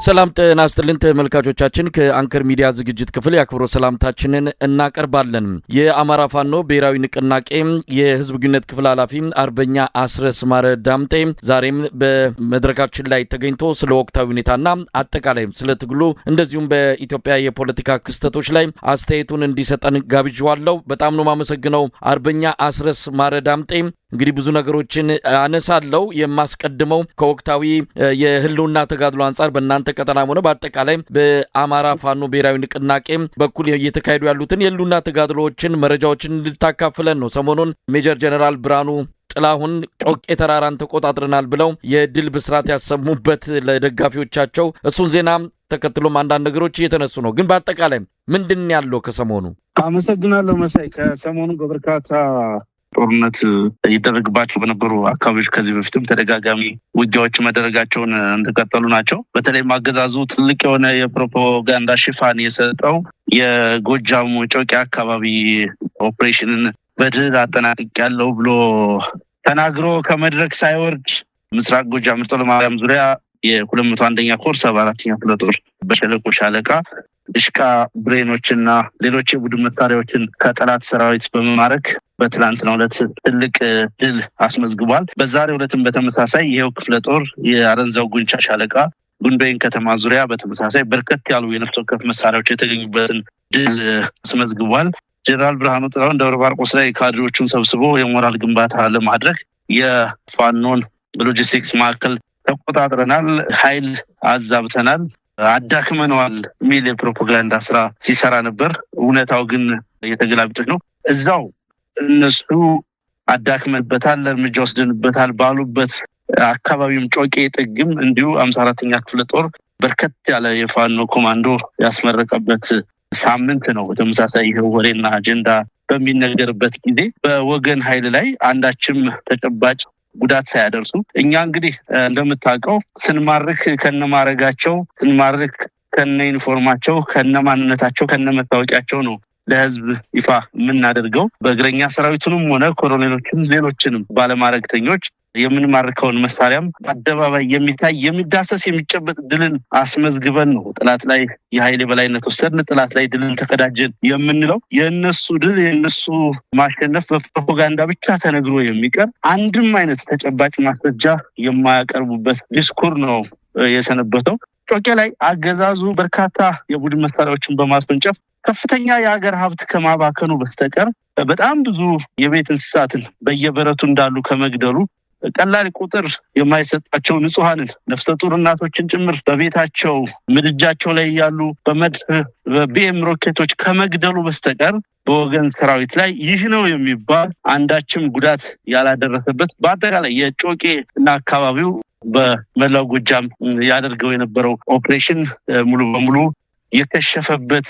ሰላም ጤና ይስጥልን ተመልካቾቻችን ከአንከር ሚዲያ ዝግጅት ክፍል ያክብሮ ሰላምታችንን እናቀርባለን። የአማራ ፋኖ ብሔራዊ ንቅናቄ የህዝብ ግንኙነት ክፍል ኃላፊ አርበኛ አስረስ ማረ ዳምጤ ዛሬም በመድረካችን ላይ ተገኝቶ ስለ ወቅታዊ ሁኔታና አጠቃላይ ስለ ትግሉ እንደዚሁም በኢትዮጵያ የፖለቲካ ክስተቶች ላይ አስተያየቱን እንዲሰጠን ጋብዣዋለሁ። በጣም ነው ማመሰግነው አርበኛ አስረስ ማረ ዳምጤ። እንግዲህ ብዙ ነገሮችን አነሳለሁ። የማስቀድመው ከወቅታዊ የህልውና ተጋድሎ አንፃር በእናንተ ቀጠና ሆነ በአጠቃላይ በአማራ ፋኖ ብሔራዊ ንቅናቄ በኩል እየተካሄዱ ያሉትን የህልውና ተጋድሎዎችን መረጃዎችን እንድታካፍለን ነው። ሰሞኑን ሜጀር ጀነራል ብርሃኑ ጥላሁን ጮቄ ተራራን ተቆጣጥረናል ብለው የድል ብስራት ያሰሙበት ለደጋፊዎቻቸው እሱን ዜና ተከትሎም አንዳንድ ነገሮች እየተነሱ ነው። ግን በአጠቃላይ ምንድን ያለው ከሰሞኑ? አመሰግናለሁ መሳይ። ከሰሞኑ በበርካታ ጦርነት ይደረግባቸው በነበሩ አካባቢዎች ከዚህ በፊትም ተደጋጋሚ ውጊያዎች መደረጋቸውን እንደቀጠሉ ናቸው። በተለይ አገዛዙ ትልቅ የሆነ የፕሮፓጋንዳ ሽፋን የሰጠው የጎጃሙ ጮቄ አካባቢ ኦፕሬሽንን በድል አጠናቅቄያለሁ ብሎ ተናግሮ ከመድረክ ሳይወርድ ምስራቅ ጎጃም ምርጦ ለማርያም ዙሪያ የ201ኛ ኮር 74ኛ ክፍለ ጦር በሸለቆ ሻለቃ ድሽቃ ብሬኖችና ሌሎች የቡድን መሳሪያዎችን ከጠላት ሰራዊት በመማረክ በትላንትናው ዕለት ትልቅ ድል አስመዝግቧል። በዛሬው ዕለትም በተመሳሳይ ይሄው ክፍለ ጦር የአረንዛው ጉንቻ ሻለቃ ጉንዶይን ከተማ ዙሪያ በተመሳሳይ በርከት ያሉ የነፍስ ወከፍ መሳሪያዎች የተገኙበትን ድል አስመዝግቧል። ጀነራል ብርሃኑ ጥላሁን ደብረ ማርቆስ ላይ ካድሬዎቹን ሰብስቦ የሞራል ግንባታ ለማድረግ የፋኖን በሎጂስቲክስ ማዕከል ተቆጣጥረናል፣ ኃይል አዛብተናል፣ አዳክመነዋል የሚል የፕሮፓጋንዳ ስራ ሲሰራ ነበር። እውነታው ግን የተገላቢጦች ነው። እዛው እነሱ አዳክመንበታል፣ እርምጃ ወስደንበታል ባሉበት አካባቢም ጮቄ ጥግም እንዲሁ 54ኛ ክፍለ ጦር በርከት ያለ የፋኖ ኮማንዶ ያስመረቀበት ሳምንት ነው። በተመሳሳይ ይሄ ወሬና አጀንዳ በሚነገርበት ጊዜ በወገን ኃይል ላይ አንዳችም ተጨባጭ ጉዳት ሳያደርሱ እኛ እንግዲህ እንደምታውቀው ስንማርክ ከነማረጋቸው ስንማርክ ከነ ዩኒፎርማቸው ከነማንነታቸው ከነመታወቂያቸው ነው ለህዝብ ይፋ የምናደርገው። በእግረኛ ሰራዊቱንም ሆነ ኮሎኔሎችን ሌሎችንም ባለማረግተኞች የምንማርከውን መሳሪያም አደባባይ የሚታይ የሚዳሰስ የሚጨበጥ ድልን አስመዝግበን ነው ጥላት ላይ የኃይል የበላይነት ወሰድን፣ ጥላት ላይ ድልን ተቀዳጀን የምንለው። የእነሱ ድል የእነሱ ማሸነፍ በፕሮፓጋንዳ ብቻ ተነግሮ የሚቀር አንድም አይነት ተጨባጭ ማስረጃ የማያቀርቡበት ዲስኩር ነው የሰነበተው። ጮቄ ላይ አገዛዙ በርካታ የቡድን መሳሪያዎችን በማስወንጨፍ ከፍተኛ የሀገር ሀብት ከማባከኑ በስተቀር በጣም ብዙ የቤት እንስሳትን በየበረቱ እንዳሉ ከመግደሉ ቀላል ቁጥር የማይሰጣቸው ንጹሃንን ነፍሰ ጡር እናቶችን ጭምር በቤታቸው ምድጃቸው ላይ ያሉ በቢኤም ሮኬቶች ከመግደሉ በስተቀር በወገን ሰራዊት ላይ ይህ ነው የሚባል አንዳችም ጉዳት ያላደረሰበት በአጠቃላይ የጮቄ እና አካባቢው በመላው ጎጃም ያደርገው የነበረው ኦፕሬሽን ሙሉ በሙሉ የከሸፈበት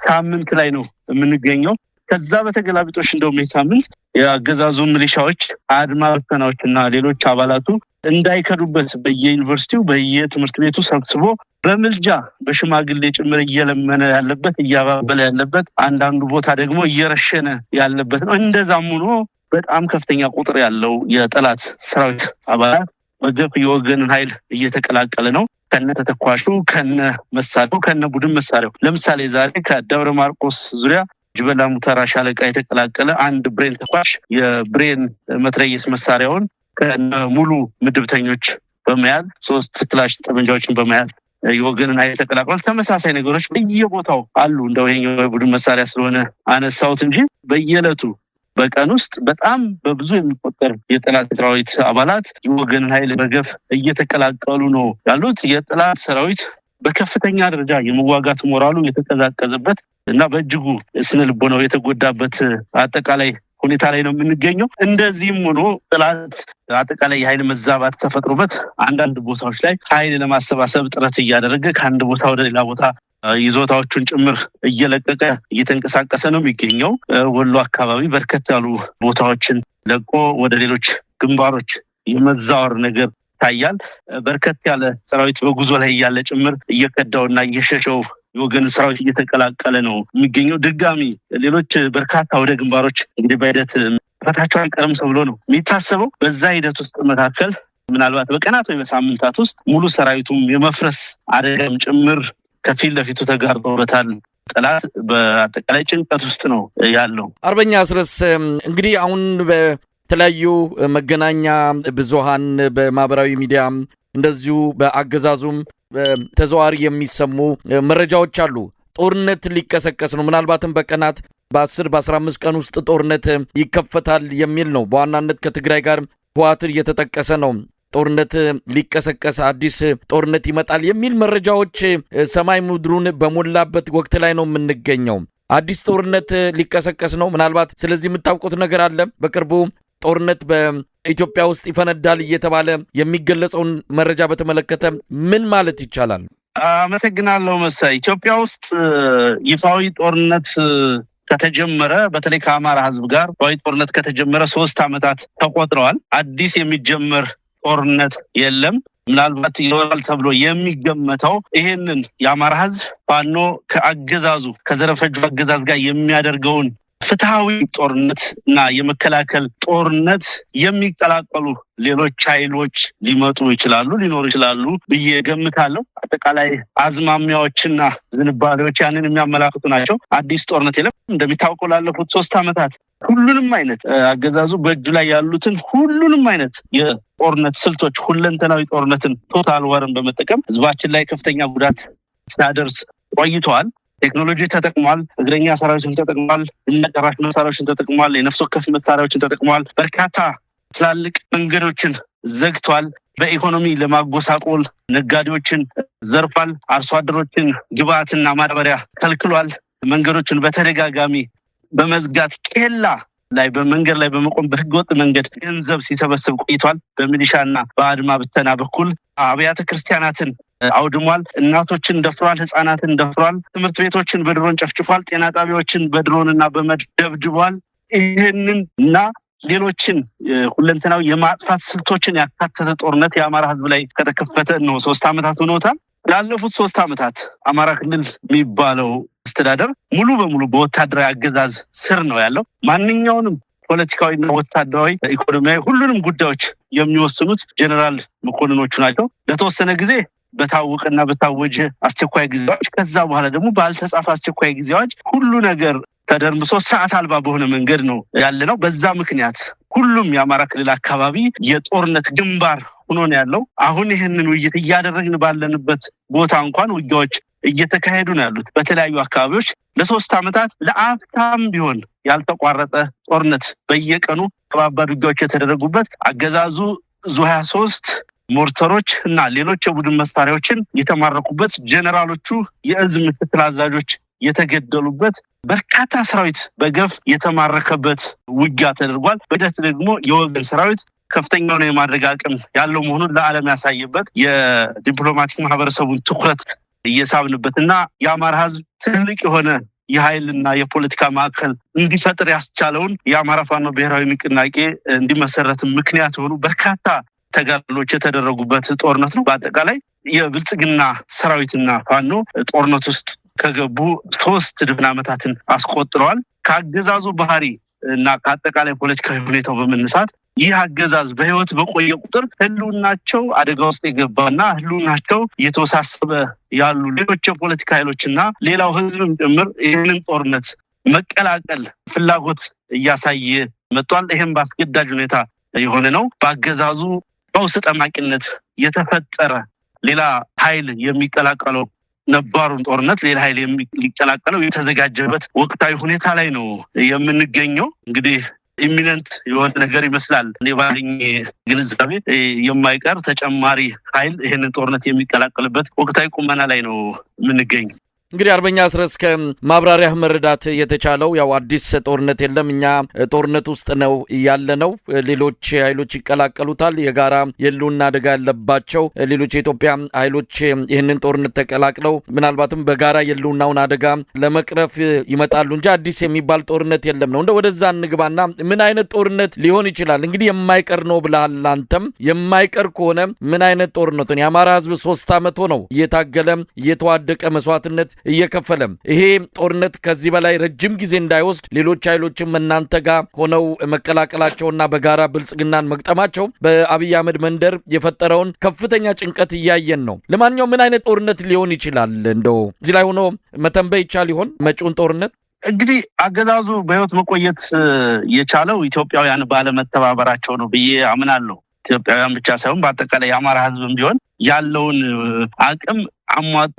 ሳምንት ላይ ነው የምንገኘው። ከዛ በተገላቢጦሽ እንደውም ሳምንት የአገዛዙ ሚሊሻዎች አድማ በተናዎችና ሌሎች አባላቱ እንዳይከዱበት በየዩኒቨርሲቲው በየትምህርት ቤቱ ሰብስቦ በምልጃ በሽማግሌ ጭምር እየለመነ ያለበት እያባበለ ያለበት አንዳንዱ ቦታ ደግሞ እየረሸነ ያለበት ነው። እንደዛም ሆኖ በጣም ከፍተኛ ቁጥር ያለው የጠላት ሰራዊት አባላት ወገፍ የወገንን ኃይል እየተቀላቀለ ነው። ከነ ተተኳሹ ከነ መሳሪያው ከነ ቡድን መሳሪያው ለምሳሌ ዛሬ ከደብረ ማርቆስ ዙሪያ ጅበላ ሙተራ ሻለቃ የተቀላቀለ አንድ ብሬን ተኳሽ የብሬን መትረየስ መሳሪያውን ከነ ሙሉ ምድብተኞች በመያዝ 3 ክላሽ ጠመንጃዎችን በመያዝ የወገንን ኃይል ተቀላቅሏል። ተመሳሳይ ነገሮች በየቦታው አሉ። እንደው ይሄኛው የቡድን መሳሪያ ስለሆነ አነሳሁት እንጂ በየዕለቱ በቀን ውስጥ በጣም በብዙ የሚቆጠር የጠላት ሰራዊት አባላት የወገንን ኃይል በገፍ እየተቀላቀሉ ነው ያሉት። የጠላት ሰራዊት በከፍተኛ ደረጃ የመዋጋት ሞራሉ የተቀዛቀዘበት እና በእጅጉ ስነ ልቦናው የተጎዳበት አጠቃላይ ሁኔታ ላይ ነው የምንገኘው። እንደዚህም ሆኖ ጠላት አጠቃላይ የኃይል መዛባት ተፈጥሮበት አንዳንድ ቦታዎች ላይ ኃይል ለማሰባሰብ ጥረት እያደረገ ከአንድ ቦታ ወደ ሌላ ቦታ ይዞታዎቹን ጭምር እየለቀቀ እየተንቀሳቀሰ ነው የሚገኘው። ወሎ አካባቢ በርከት ያሉ ቦታዎችን ለቆ ወደ ሌሎች ግንባሮች የመዛወር ነገር ይታያል። በርከት ያለ ሰራዊት በጉዞ ላይ ያለ ጭምር እየከዳውና እየሸሸው የወገን ሰራዊት እየተቀላቀለ ነው የሚገኘው። ድጋሚ ሌሎች በርካታ ወደ ግንባሮች እንግዲህ በሂደት ፈታቸው አይቀርም ተብሎ ነው የሚታሰበው። በዛ ሂደት ውስጥ መካከል ምናልባት በቀናት ወይ በሳምንታት ውስጥ ሙሉ ሰራዊቱም የመፍረስ አደጋም ጭምር ከፊት ለፊቱ ተጋርጦበታል። ጠላት በአጠቃላይ ጭንቀት ውስጥ ነው ያለው። አርበኛ አስረስ እንግዲህ አሁን በተለያዩ መገናኛ ብዙሃን በማህበራዊ ሚዲያ እንደዚሁ በአገዛዙም ተዘዋሪ የሚሰሙ መረጃዎች አሉ። ጦርነት ሊቀሰቀስ ነው፣ ምናልባትም በቀናት በ10 በ15 ቀን ውስጥ ጦርነት ይከፈታል የሚል ነው። በዋናነት ከትግራይ ጋር ህወሓት እየተጠቀሰ ነው። ጦርነት ሊቀሰቀስ አዲስ ጦርነት ይመጣል የሚል መረጃዎች ሰማይ ምድሩን በሞላበት ወቅት ላይ ነው የምንገኘው። አዲስ ጦርነት ሊቀሰቀስ ነው። ምናልባት ስለዚህ የምታውቁት ነገር አለ? በቅርቡ ጦርነት በኢትዮጵያ ውስጥ ይፈነዳል እየተባለ የሚገለጸውን መረጃ በተመለከተ ምን ማለት ይቻላል? አመሰግናለሁ መሳይ። ኢትዮጵያ ውስጥ ይፋዊ ጦርነት ከተጀመረ በተለይ ከአማራ ህዝብ ጋር ይፋዊ ጦርነት ከተጀመረ 3 ዓመታት ተቆጥረዋል። አዲስ የሚጀመር ጦርነት የለም። ምናልባት ይኖራል ተብሎ የሚገመተው ይሄንን የአማራ ህዝብ ፋኖ ከአገዛዙ ከዘረፈጁ አገዛዝ ጋር የሚያደርገውን ፍትሃዊ ጦርነት እና የመከላከል ጦርነት የሚቀላቀሉ ሌሎች ኃይሎች ሊመጡ ይችላሉ፣ ሊኖሩ ይችላሉ ብዬ ገምታለሁ። አጠቃላይ አዝማሚያዎችና ዝንባሌዎች ያንን የሚያመላክቱ ናቸው። አዲስ ጦርነት የለም። እንደሚታወቀው ላለፉት 3 ዓመታት ሁሉንም አይነት አገዛዙ በእጁ ላይ ያሉትን ሁሉንም አይነት የጦርነት ስልቶች ሁለንተናዊ ጦርነትን ቶታል ዋርን በመጠቀም ህዝባችን ላይ ከፍተኛ ጉዳት ሲያደርስ ቆይተዋል። ቴክኖሎጂ ተጠቅሟል። እግረኛ ሰራዊትን ተጠቅሟል። ጨራሽ መሳሪያዎችን ተጠቅሟል። የነፍስ ወከፍ መሳሪያዎችን ተጠቅሟል። በርካታ ትላልቅ መንገዶችን ዘግቷል። በኢኮኖሚ ለማጎሳቆል ነጋዴዎችን ዘርፏል። አርሶ አደሮችን ግብአትና ማዳበሪያ ከልክሏል። መንገዶችን በተደጋጋሚ በመዝጋት ኬላ ላይ በመንገድ ላይ በመቆም በህገወጥ መንገድ ገንዘብ ሲሰበስብ ቆይቷል። በሚሊሻና በአድማ ብተና በኩል አብያተ ክርስቲያናትን አውድሟል። እናቶችን ደፍሯል። ህፃናትን ደፍሯል። ትምህርት ቤቶችን በድሮን ጨፍጭፏል። ጤና ጣቢያዎችን በድሮንና በመድፍ ደብድቧል። ይህንን እና ሌሎችን ሁለንተናዊ የማጥፋት ስልቶችን ያካተተ ጦርነት የአማራ ህዝብ ላይ ከተከፈተ ነው 3 ዓመታት ሆኖታል። ላለፉት 3 ዓመታት አማራ ክልል የሚባለው አስተዳደር ሙሉ በሙሉ በወታደራዊ አገዛዝ ስር ነው ያለው። ማንኛውንም ፖለቲካዊና ወታደራዊ ኢኮኖሚያዊ ሁሉንም ጉዳዮች የሚወስኑት ጀነራል መኮንኖቹ ናቸው። ለተወሰነ ጊዜ በታወቀና በታወጀ አስቸኳይ ጊዜዎች፣ ከዛ በኋላ ደግሞ ባልተጻፈ አስቸኳይ ጊዜዎች ሁሉ ነገር ተደርምሶ ስርዓት አልባ በሆነ መንገድ ነው ያለነው። በዛ ምክንያት ሁሉም የአማራ ክልል አካባቢ የጦርነት ግንባር ሆኖ ነው ያለው። አሁን ይህንን ውይይት እያደረግን ባለንበት ቦታ እንኳን ውጊያዎች እየተካሄዱ ነው ያሉት በተለያዩ አካባቢዎች። ለ3 ዓመታት ለአፍታም ቢሆን ያልተቋረጠ ጦርነት በየቀኑ ከባባድ ውጊያዎች የተደረጉበት አገዛዙ ዙ23 ሞርተሮች እና ሌሎች የቡድን መሳሪያዎችን የተማረኩበት፣ ጀነራሎቹ የእዝ ምክትል አዛዦች የተገደሉበት፣ በርካታ ሰራዊት በገፍ የተማረከበት ውጊያ ተደርጓል። በሂደት ደግሞ የወገን ሰራዊት ከፍተኛውን የማድረግ አቅም ያለው መሆኑን ለዓለም ያሳየበት፣ የዲፕሎማቲክ ማህበረሰቡን ትኩረት እየሳብንበትና የአማራ ህዝብ ትልቅ የሆነ የኃይልና የፖለቲካ ማዕከል እንዲፈጥር ያስቻለውን የአማራ ፋኖ ብሔራዊ ንቅናቄ እንዲመሰረት ምክንያት የሆኑ በርካታ ተጋድሎች የተደረጉበት ጦርነት ነው። በአጠቃላይ የብልጽግና ሰራዊትና ፋኖ ጦርነት ውስጥ ከገቡ 3 ድፍን ዓመታትን አስቆጥረዋል። ከአገዛዙ ባህሪ እና ከአጠቃላይ ፖለቲካዊ ሁኔታው በመነሳት ይህ አገዛዝ በህይወት በቆየ ቁጥር ህልውናቸው አደጋ ውስጥ የገባና ህልውናቸው እየተወሳሰበ ያሉ ሌሎች የፖለቲካ ኃይሎችና ሌላው ህዝብም ጭምር ይህንን ጦርነት መቀላቀል ፍላጎት እያሳየ መጥቷል። ይህም በአስገዳጅ ሁኔታ የሆነ ነው። በአገዛዙ በውስጥ ጠማቂነት የተፈጠረ ሌላ ኃይል የሚቀላቀለው ነባሩን ጦርነት ሌላ ኃይል የሚቀላቀለው የተዘጋጀበት ወቅታዊ ሁኔታ ላይ ነው የምንገኘው። እንግዲህ ኢሚነንት የሆነ ነገር ይመስላል። እኔ ባለኝ ግንዛቤ የማይቀር ተጨማሪ ኃይል ይህንን ጦርነት የሚቀላቀልበት ወቅታዊ ቁመና ላይ ነው የምንገኘው። እንግዲህ አርበኛ አስረስ ከማብራሪያ መረዳት የተቻለው ያው አዲስ ጦርነት የለም፣ እኛ ጦርነት ውስጥ ነው ያለነው። ሌሎች ኃይሎች ይቀላቀሉታል። የጋራ የህልውና አደጋ ያለባቸው ሌሎች የኢትዮጵያ ኃይሎች ይህንን ጦርነት ተቀላቅለው ምናልባትም በጋራ የህልውናውን አደጋ ለመቅረፍ ይመጣሉ እንጂ አዲስ የሚባል ጦርነት የለም ነው። እንደ ወደዛ እንግባና ምን አይነት ጦርነት ሊሆን ይችላል? እንግዲህ የማይቀር ነው ብለሃል አንተም። የማይቀር ከሆነ ምን አይነት ጦርነት ነው? የአማራ ህዝብ 3 ዓመት ሆነው እየታገለ እየተዋደቀ መስዋዕትነት እየከፈለም ይሄ ጦርነት ከዚህ በላይ ረጅም ጊዜ እንዳይወስድ ሌሎች ኃይሎችም እናንተ ጋር ሆነው መቀላቀላቸውና በጋራ ብልጽግናን መቅጠማቸው በአብይ አህመድ መንደር የፈጠረውን ከፍተኛ ጭንቀት እያየን ነው። ለማንኛውም ምን አይነት ጦርነት ሊሆን ይችላል? እንደው እዚህ ላይ ሆኖ መተንበይ ይቻል ይሆን መጪውን ጦርነት? እንግዲህ አገዛዙ በህይወት መቆየት የቻለው ኢትዮጵያውያን ባለመተባበራቸው ነው ብዬ አምናለሁ። ኢትዮጵያውያን ብቻ ሳይሆን በአጠቃላይ የአማራ ህዝብም ቢሆን ያለውን አቅም አሟጦ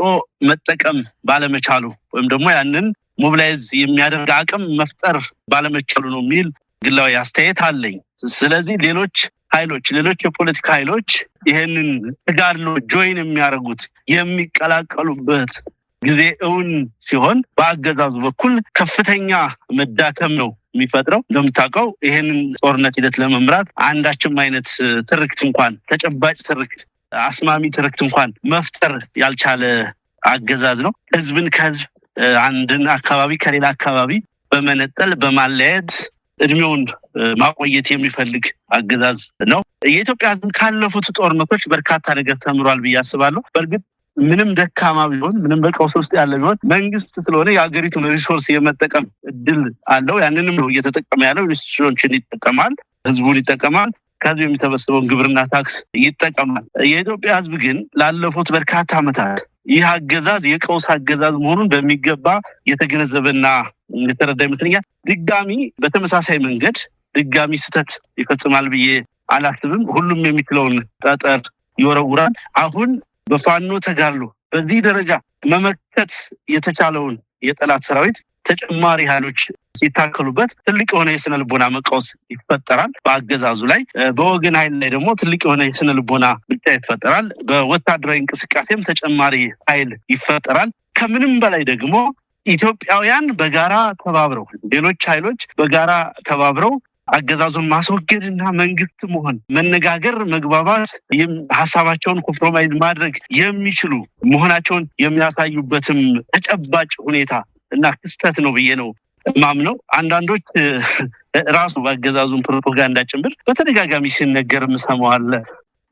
መጠቀም ባለመቻሉ ወይም ደግሞ ያንን ሞቢላይዝ የሚያደርግ አቅም መፍጠር ባለመቻሉ ነው የሚል ግላዊ አስተያየት አለኝ። ስለዚህ ሌሎች የፖለቲካ ኃይሎች ይሄንን ተጋድሎ ጆይን የሚያደርጉት የሚቀላቀሉበት ጊዜ እውን ሲሆን በአገዛዙ በኩል ከፍተኛ መዳከም ነው የሚፈጥረው። እንደምታውቀው ይሄንን ጦርነት ሂደት ለመምራት አንዳችም አይነት ትርክት እንኳን ተጨባጭ ትርክት አስማሚ ትርክት እንኳን መፍጠር ያልቻለ አገዛዝ ነው። ህዝብን ከህዝብ አንድን አካባቢ ከሌላ አካባቢ በመነጠል በማለያየት እድሜውን ማቆየት የሚፈልግ አገዛዝ ነው። የኢትዮጵያ ህዝብ ካለፉት ጦርነቶች በርካታ ነገር ተምሯል ብዬ አስባለሁ። በእርግጥ ምንም ደካማ ቢሆን ምንም በቀውስ ውስጥ ያለ ቢሆን መንግስት ስለሆነ የሀገሪቱን ሪሶርስ የመጠቀም እድል አለው። ያንንም ነው እየተጠቀመ ያለው። ኢንስቲትዩሽኖችን ይጠቀማል፣ ህዝቡን ይጠቀማል፣ ከህዝብ የሚተበሰበውን ግብርና ታክስ ይጠቀማል። የኢትዮጵያ ህዝብ ግን ላለፉት በርካታ ዓመታት ይህ አገዛዝ የቀውስ አገዛዝ መሆኑን በሚገባ የተገነዘበና የተረዳ ይመስለኛል። ድጋሚ በተመሳሳይ መንገድ ድጋሚ ስህተት ይፈጽማል ብዬ አላስብም። ሁሉም የሚችለውን ጠጠር ይወረውራል። አሁን በፋኖ ተጋድሎ በዚህ ደረጃ መመከት የተቻለውን የጠላት ሰራዊት ተጨማሪ ኃይሎች ሲታከሉበት ትልቅ የሆነ የስነ ልቦና መቃወስ ይፈጠራል በአገዛዙ ላይ። በወገን ኃይል ላይ ደግሞ ትልቅ የሆነ የስነ ልቦና ብቻ ይፈጠራል። በወታደራዊ እንቅስቃሴም ተጨማሪ ኃይል ይፈጠራል። ከምንም በላይ ደግሞ ኢትዮጵያውያን በጋራ ተባብረው ሌሎች ኃይሎች በጋራ ተባብረው አገዛዙን ማስወገድና መንግስት መሆን መነጋገር፣ መግባባት፣ ሀሳባቸውን ኮምፕሮማይዝ ማድረግ የሚችሉ መሆናቸውን የሚያሳዩበትም ተጨባጭ ሁኔታ እና ክስተት ነው ብዬ ነው ማምነው። አንዳንዶች ራሱ በአገዛዙን ፕሮፓጋንዳ ጭምር በተደጋጋሚ ሲነገር ምሰማዋለ።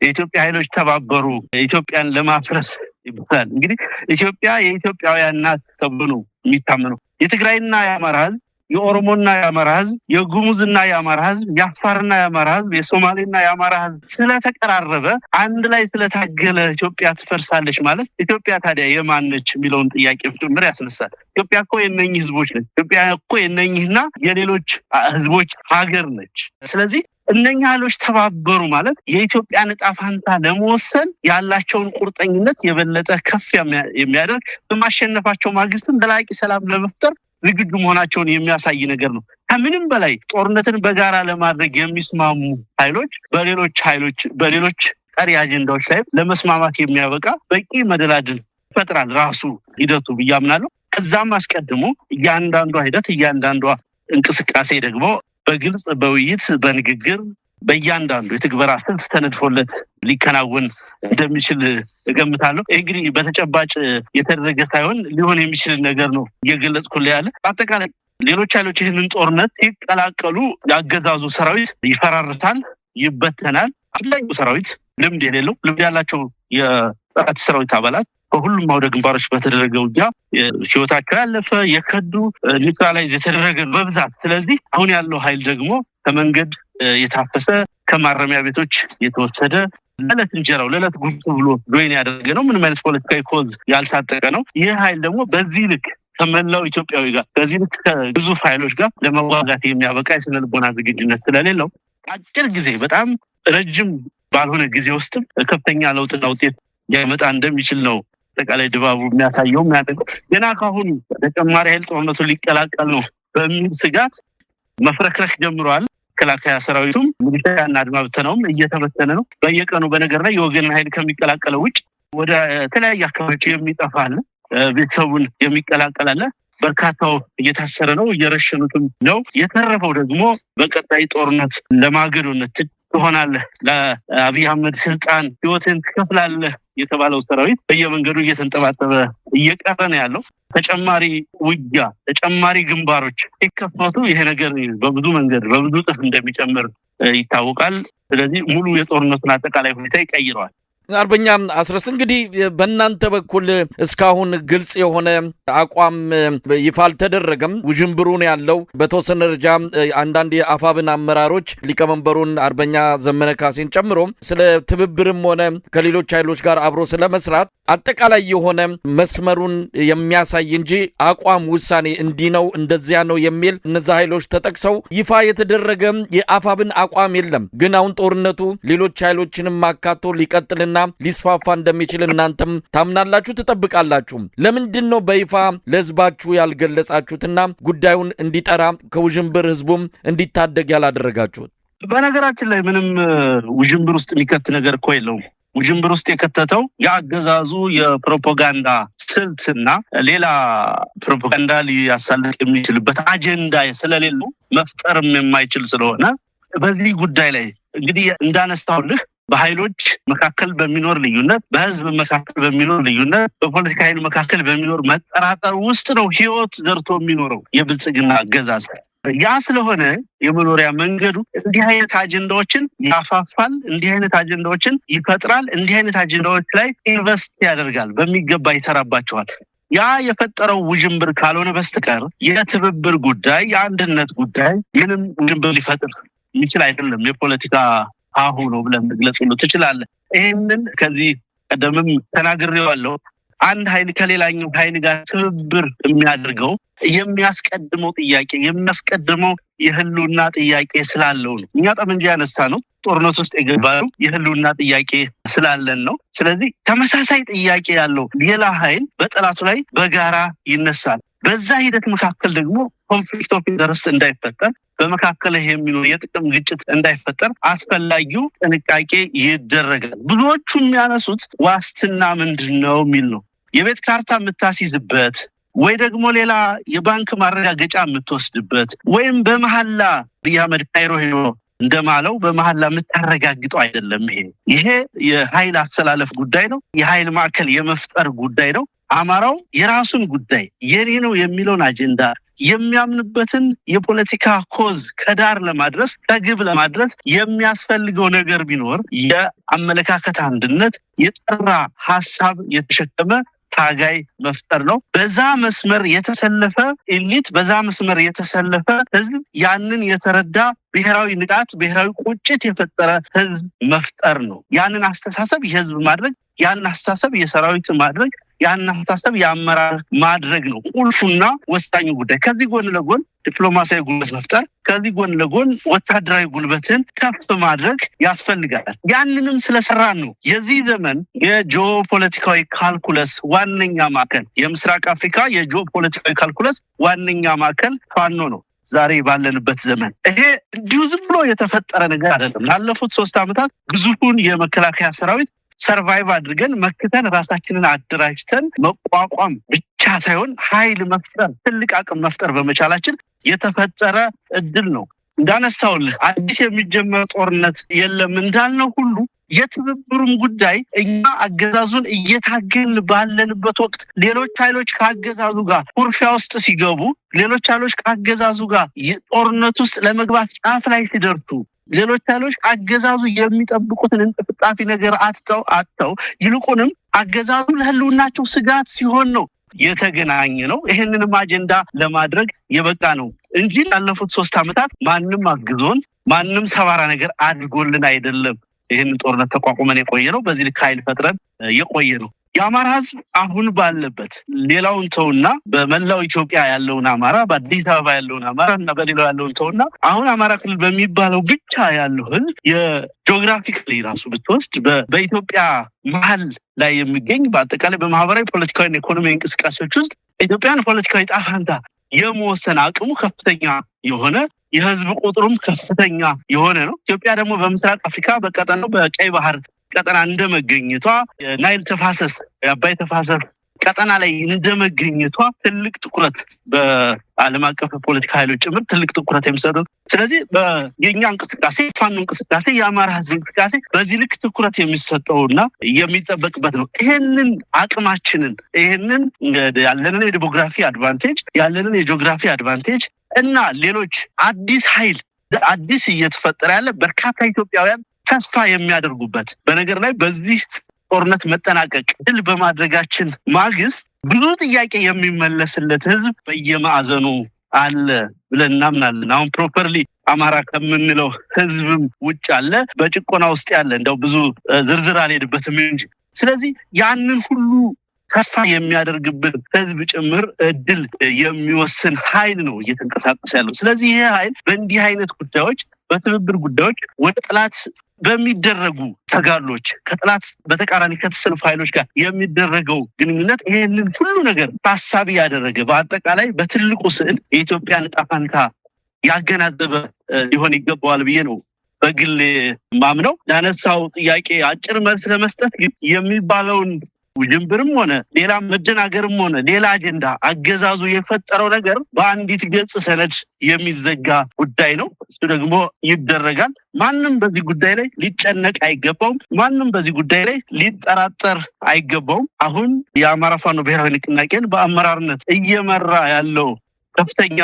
የኢትዮጵያ ኃይሎች ተባበሩ ኢትዮጵያን ለማፍረስ ይባላል። እንግዲህ ኢትዮጵያ የኢትዮጵያውያን ናት ተብሎ ነው የሚታመነው። የትግራይና የአማራ ህዝብ፣ የኦሮሞና የአማራ ህዝብ፣ የጉሙዝና የአማራ ህዝብ፣ የአፋርና የአማራ ህዝብ፣ የሶማሌና የአማራ ህዝብ ስለተቀራረበ አንድ ላይ ስለታገለ ኢትዮጵያ ትፈርሳለች ማለት ኢትዮጵያ ታዲያ የማን ነች የሚለውን ጥያቄ ጭምር ያስነሳል። ኢትዮጵያ እኮ የነኚህ ህዝቦች ነች። ኢትዮጵያ እኮ የነኚህና የሌሎች ህዝቦች ሀገር ነች። ስለዚህ እነኛ ኃይሎች ተባበሩ ማለት የኢትዮጵያን ዕጣ ፈንታ ለመወሰን ያላቸውን ቁርጠኝነት የበለጠ ከፍ የሚያደርግ በማሸነፋቸው ማግስትም ዘላቂ ሰላም ለመፍጠር ዝግጁ መሆናቸውን የሚያሳይ ነገር ነው። ከምንም በላይ ጦርነትን በጋራ ለማድረግ የሚስማሙ ኃይሎች በሌሎች ቀሪ አጀንዳዎች ላይ ለመስማማት የሚያበቃ በቂ መደላድል ይፈጥራል ራሱ ሂደቱ ብዬ አምናለሁ። ከዛም አስቀድሞ እያንዳንዷ እንቅስቃሴ ደግሞ በግልጽ በውይይት በንግግር በእያንዳንዱ የትግበራ ስልት ተነድፎለት ሊከናወን እንደሚችል እገምታለሁ። ይህ እንግዲህ በተጨባጭ የተደረገ ሳይሆን ሊሆን የሚችል ነገር ነው እየገለጽኩልህ ያለ። በአጠቃላይ ሌሎች ኃይሎች ይህንን ጦርነት ሲቀላቀሉ ያገዛዙ ሰራዊት ይፈራርታል፣ ይበተናል። አብዛኛው ሰራዊት ልምድ ያላቸው የጠላት ሰራዊት አባላት በሁሉም አውደ ግንባሮች በተደረገ ውጊያ ህይወታቸው ያለፈ የከዱ ኒውትራላይዝ የተደረገ በብዛት። ስለዚህ አሁን ያለው ኃይል ደግሞ ከመንገድ የታፈሰ ከማረሚያ ቤቶች የተወሰደ ለዕለት እንጀራው ለዕለት ጉርሱ ብሎ ጆይን ያደረገ ነው። ምንም አይነት ፖለቲካዊ ኮዝ ያልታጠቀ ነው። ይህ ኃይል ደግሞ በዚህ ልክ ከመላው ኢትዮጵያዊ ጋር በዚህ ልክ ከግዙፍ ኃይሎች ጋር ለመዋጋት የሚያበቃ የስነ ልቦና ዝግጁነት ስለሌለው አጭር ጊዜ በጣም ረጅም ባልሆነ ጊዜ ውስጥም ከፍተኛ ለውጥና ውጤት ሊያመጣ እንደሚችል ነው አጠቃላይ ድባቡ የሚያሳየው። የሚያደርገው ገና ካሁኑ ተጨማሪ ኃይል ጦርነቱን ሊቀላቀል ነው በሚል ስጋት መፍረክረክ ጀምረዋል። መከላከያ ሰራዊቱም ሚሊሻና አድማ ብተናውም እየተበተነ ነው። በየቀኑ በነገር ላይ የወገን ኃይል ከሚቀላቀለው ውጭ ወደ ተለያየ አካባቢዎች የሚጠፋል፣ ቤተሰቡን የሚቀላቀላል። በርካታው እየታሰረ ነው፣ እየረሸኑትም ነው። የተረፈው ደግሞ በቀጣይ ጦርነት ለማገዶነት ትሆናለህ፣ ለአብይ አህመድ ስልጣን ህይወትን ትከፍላለህ የተባለው ሰራዊት በየመንገዱ እየተንጠባጠበ እየቀረ ነው ያለው። ተጨማሪ ውጊያ፣ ተጨማሪ ግንባሮች ሲከፈቱ ይሄ ነገር በብዙ መንገድ በብዙ ጥፍ እንደሚጨምር ይታወቃል። ስለዚህ ሙሉ የጦርነቱን አጠቃላይ ሁኔታ ይቀይረዋል። አርበኛ አስረስ እንግዲህ በእናንተ በኩል እስካሁን ግልጽ የሆነ አቋም ይፋ አልተደረገም። ውዥንብሩን ያለው በተወሰነ ደረጃ አንዳንድ የአፋብን አመራሮች ሊቀመንበሩን አርበኛ ዘመነ ካሴን ጨምሮ ስለ ትብብርም ሆነ ከሌሎች ኃይሎች ጋር አብሮ ስለመስራት አጠቃላይ የሆነ መስመሩን የሚያሳይ እንጂ አቋም ውሳኔ እንዲህ ነው እንደዚያ ነው የሚል እነዛ ኃይሎች ተጠቅሰው ይፋ የተደረገ የአፋብን አቋም የለም። ግን አሁን ጦርነቱ ሌሎች ኃይሎችንም አካቶ ሊቀጥልና ሊስፋፋ እንደሚችል እናንተም ታምናላችሁ፣ ትጠብቃላችሁ። ለምንድን ነው በይፋ ለህዝባችሁ ያልገለጻችሁትና ጉዳዩን እንዲጠራ ከውዥንብር ህዝቡም እንዲታደግ ያላደረጋችሁት? በነገራችን ላይ ምንም ውዥንብር ውስጥ የሚከት ነገር እኮ የለውም። ውዥንብር ውስጥ የከተተው የአገዛዙ የፕሮፓጋንዳ ስልትና ሌላ ፕሮፓጋንዳ ሊያሳልጥ የሚችልበት አጀንዳ ስለሌለው መፍጠርም የማይችል ስለሆነ በዚህ ጉዳይ ላይ እንግዲህ እንዳነሳውልህ በኃይሎች መካከል በሚኖር ልዩነት፣ በህዝብ መካከል በሚኖር ልዩነት፣ በፖለቲካ ኃይል መካከል በሚኖር መጠራጠር ውስጥ ነው ህይወት ዘርቶ የሚኖረው የብልጽግና አገዛዝ። ያ ስለሆነ የመኖሪያ መንገዱ እንዲህ አይነት አጀንዳዎችን ያፋፋል፣ እንዲህ አይነት አጀንዳዎችን ይፈጥራል፣ እንዲህ አይነት አጀንዳዎች ላይ ኢንቨስት ያደርጋል፣ በሚገባ ይሰራባቸዋል። ያ የፈጠረው ውዥንብር ካልሆነ በስተቀር የትብብር ጉዳይ፣ የአንድነት ጉዳይ ምንም ውዥንብር ሊፈጥር የሚችል አይደለም። የፖለቲካ አሁ ነው ብለን መግለጽ ሁሉ ትችላለህ። ይህንን ከዚህ ቀደምም ተናግሬዋለሁ። አንድ ኃይል ከሌላኛው ኃይል ጋር ትብብር የሚያደርገው የሚያስቀድመው ጥያቄ የሚያስቀድመው የህልውና ጥያቄ ስላለው ነው። እኛ ጠመንጃ ያነሳ ነው ጦርነት ውስጥ የገባነው የህልውና ጥያቄ ስላለን ነው። ስለዚህ ተመሳሳይ ጥያቄ ያለው ሌላ ኃይል በጠላቱ ላይ በጋራ ይነሳል። በዛ ሂደት መካከል ደግሞ ኮንፍሊክት ኦፍ ኢንተረስት እንዳይፈጠር፣ በመካከል የሚኖር የጥቅም ግጭት እንዳይፈጠር አስፈላጊው ጥንቃቄ ይደረጋል። ብዙዎቹ የሚያነሱት ዋስትና ምንድነው የሚል ነው። የቤት ካርታ የምታስይዝበት ወይ ደግሞ ሌላ የባንክ ማረጋገጫ የምትወስድበት ወይም በመሐላ አህመድ ካይሮ ሄዶ እንደማለው በመሐላ የምታረጋግጠው አይደለም። ይሄ የኃይል አሰላለፍ ጉዳይ ነው። የኃይል ማዕከል የመፍጠር ጉዳይ ነው። አማራው የራሱን ጉዳይ የኔ ነው የሚለውን አጀንዳ የሚያምንበትን የፖለቲካ ኮዝ ከዳር ለማድረስ ከግብ ለማድረስ የሚያስፈልገው ነገር ቢኖር የአመለካከት አንድነት፣ የጠራ ሐሳብ የተሸከመ ታጋይ መፍጠር ነው። በዛ መስመር የተሰለፈ ኤሊት፣ በዛ መስመር የተሰለፈ ህዝብ፣ ያንን የተረዳ ብሔራዊ ንቃት፣ ብሔራዊ ቁጭት የፈጠረ ህዝብ መፍጠር ነው። ያንን አስተሳሰብ የህዝብ ማድረግ፣ ያንን አስተሳሰብ የሰራዊት ማድረግ፣ ያንን አስተሳሰብ የአመራር ማድረግ ነው ቁልፉና ወሳኙ ጉዳይ። ከዚህ ጎን ለጎን ዲፕሎማሲያዊ ጉልበት መፍጠር፣ ከዚህ ጎን ለጎን ወታደራዊ ጉልበትን ከፍ ማድረግ ያስፈልጋል። ያንንም ስለሰራን ነው የዚህ ዘመን የጂኦፖለቲካዊ ካልኩለስ ዋነኛ ማዕከል፣ የምስራቅ አፍሪካ የጂኦፖለቲካዊ ካልኩለስ ዋነኛ ማዕከል ፋኖ ነው። ዛሬ ባለንበት ዘመን ይሄ እንዲሁ ዝም ብሎ የተፈጠረ ነገር አይደለም። ላለፉት 3 ዓመታት ግዙፉን የመከላከያ ሰራዊት ሰርቫይቭ አድርገን መክተን ራሳችንን አደራጅተን መቋቋም ብቻ ሳይሆን ኃይል መፍጠር፣ ትልቅ አቅም መፍጠር በመቻላችን የተፈጠረ እድል ነው። እንዳነሳውልህ አዲስ የሚጀመር ጦርነት የለም እንዳልነው ሁሉ የትብብሩም ጉዳይ እኛ አገዛዙን እየታገልን ባለንበት ወቅት ሌሎች ኃይሎች ከአገዛዙ ጋር ኩርፊያ ውስጥ ሲገቡ፣ ሌሎች ኃይሎች ከአገዛዙ ጋር ጦርነት ውስጥ ለመግባት ጫፍ ላይ ሲደርሱ፣ ሌሎች ኃይሎች አገዛዙ የሚጠብቁትን እንጥፍጣፊ ነገር አጥተው ይልቁንም አገዛዙ ለህልውናቸው ስጋት ሲሆን ነው የተገናኘ ነው። ይህንንም አጀንዳ ለማድረግ የበቃ ነው እንጂ ላለፉት 3 ዓመታት ማንም አግዞን ማንም ሰባራ ነገር አድርጎልን አይደለም። ይህንን ጦርነት ተቋቁመን የቆየ ነው። በዚህ ልክ ኃይል ፈጥረን የቆየ ነው። የአማራ ህዝብ አሁን ባለበት ሌላውን ተውና በመላው ኢትዮጵያ ያለውን አማራ፣ በአዲስ አበባ ያለውን አማራ እና በሌላው ያለውን ተውና አሁን አማራ ክልል በሚባለው ብቻ ያለው ህዝብ የጂኦግራፊካሊ ራሱ ብትወስድ በኢትዮጵያ መሀል ላይ የሚገኝ በአጠቃላይ በማህበራዊ ፖለቲካዊና ኢኮኖሚ እንቅስቃሴዎች ውስጥ ኢትዮጵያን ፖለቲካዊ ጣፋንታ የመወሰን አቅሙ ከፍተኛ የሆነ የህዝብ ቁጥሩም ከፍተኛ የሆነ ነው። ኢትዮጵያ ደግሞ በምስራቅ አፍሪካ በቀጠናው በቀይ ባህር ቀጠና እንደመገኘቷ የናይል ተፋሰስ የአባይ ተፋሰስ ቀጠና ላይ እንደመገኘቷ ትልቅ ትኩረት በዓለም አቀፍ ፖለቲካ ኃይሎች ጭምር ትልቅ ትኩረት የሚሰጡት። ስለዚህ የኛ እንቅስቃሴ ፋኖ እንቅስቃሴ የአማራ ህዝብ እንቅስቃሴ በዚህ ልክ ትኩረት የሚሰጠውና የሚጠበቅበት ነው። ይሄንን አቅማችንን ይሄንን ያለንን የዲሞግራፊ አድቫንቴጅ ያለንን የጂኦግራፊ አድቫንቴጅ እና ሌሎች አዲስ እየተፈጠረ ያለ በርካታ ኢትዮጵያውያን ተስፋ የሚያደርጉበት በነገር ላይ በዚህ ጦርነት መጠናቀቅ ድል በማድረጋችን ማግስት ብዙ ጥያቄ የሚመለስለት ህዝብ በየማዕዘኑ አለ ብለን እናምናለን። አሁን ፕሮፐርሊ አማራ ከምንለው ህዝብም ውጭ አለ፣ በጭቆና ውስጥ ያለ እንደው ብዙ ዝርዝር አልሄድበትም እንጂ። ስለዚህ ያንን ሁሉ ተስፋ የሚያደርግብን ህዝብ ጭምር እድል የሚወስን ኃይል ነው እየተንቀሳቀሰ ያለው። ስለዚህ ይሄ ኃይል በእንዲህ አይነት ጉዳዮች፣ በትብብር ጉዳዮች ወደ ጠላት በሚደረጉ ተጋድሎች ከጠላት በተቃራኒ ከተሰለፉ ኃይሎች ጋር የሚደረገው ግንኙነት ይሄንን ሁሉ ነገር ታሳቢ ያደረገ በአጠቃላይ በትልቁ ስዕል የኢትዮጵያን ዕጣ ፈንታ ያገናዘበ ሊሆን ይገባዋል ብዬ ነው በግል ማምነው። ያነሳው ጥያቄ አጭር መልስ ለመስጠት የሚባለውን ውጅንብርም ሆነ ሌላ መደናገርም ሆነ ሌላ አጀንዳ አገዛዙ የፈጠረው ነገር በአንዲት ገጽ ሰነድ የሚዘጋ ጉዳይ ነው። እሱ ደግሞ ይደረጋል። ማንም በዚህ ጉዳይ ላይ ሊጨነቅ አይገባውም። ማንም በዚህ ጉዳይ ላይ ሊጠራጠር አይገባውም። አሁን የአማራ ፋኖ ብሔራዊ ንቅናቄን በአመራርነት እየመራ ያለው ከፍተኛ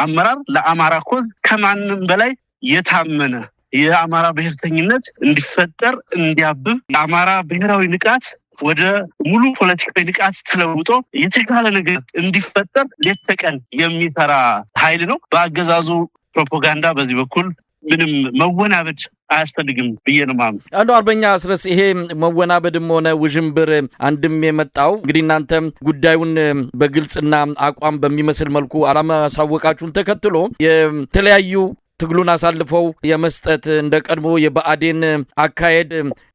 አመራር ለአማራ ኮዝ ከማንም በላይ የታመነ የአማራ ብሔርተኝነት እንዲፈጠር እንዲያብብ የአማራ ብሔራዊ ንቃት ወደ ሙሉ ፖለቲካዊ ንቃት ተለውጦ የተሻለ ነገር እንዲፈጠር ሌት ተቀን የሚሰራ ኃይል ነው። በአገዛዙ ፕሮፓጋንዳ በዚህ በኩል ምንም መወናበድ አያስፈልግም ብዬ ነው ማምነው። አንዱ አርበኛ አስረስ ይሄ መወናበድም ሆነ ውዥንብር አንድም የመጣው እንግዲህ እናንተ ጉዳዩን በግልጽና አቋም በሚመስል መልኩ አላማሳወቃችሁን ተከትሎ የተለያዩ ትግሉን አሳልፈው የመስጠት እንደ ቀድሞ የብአዴን አካሄድ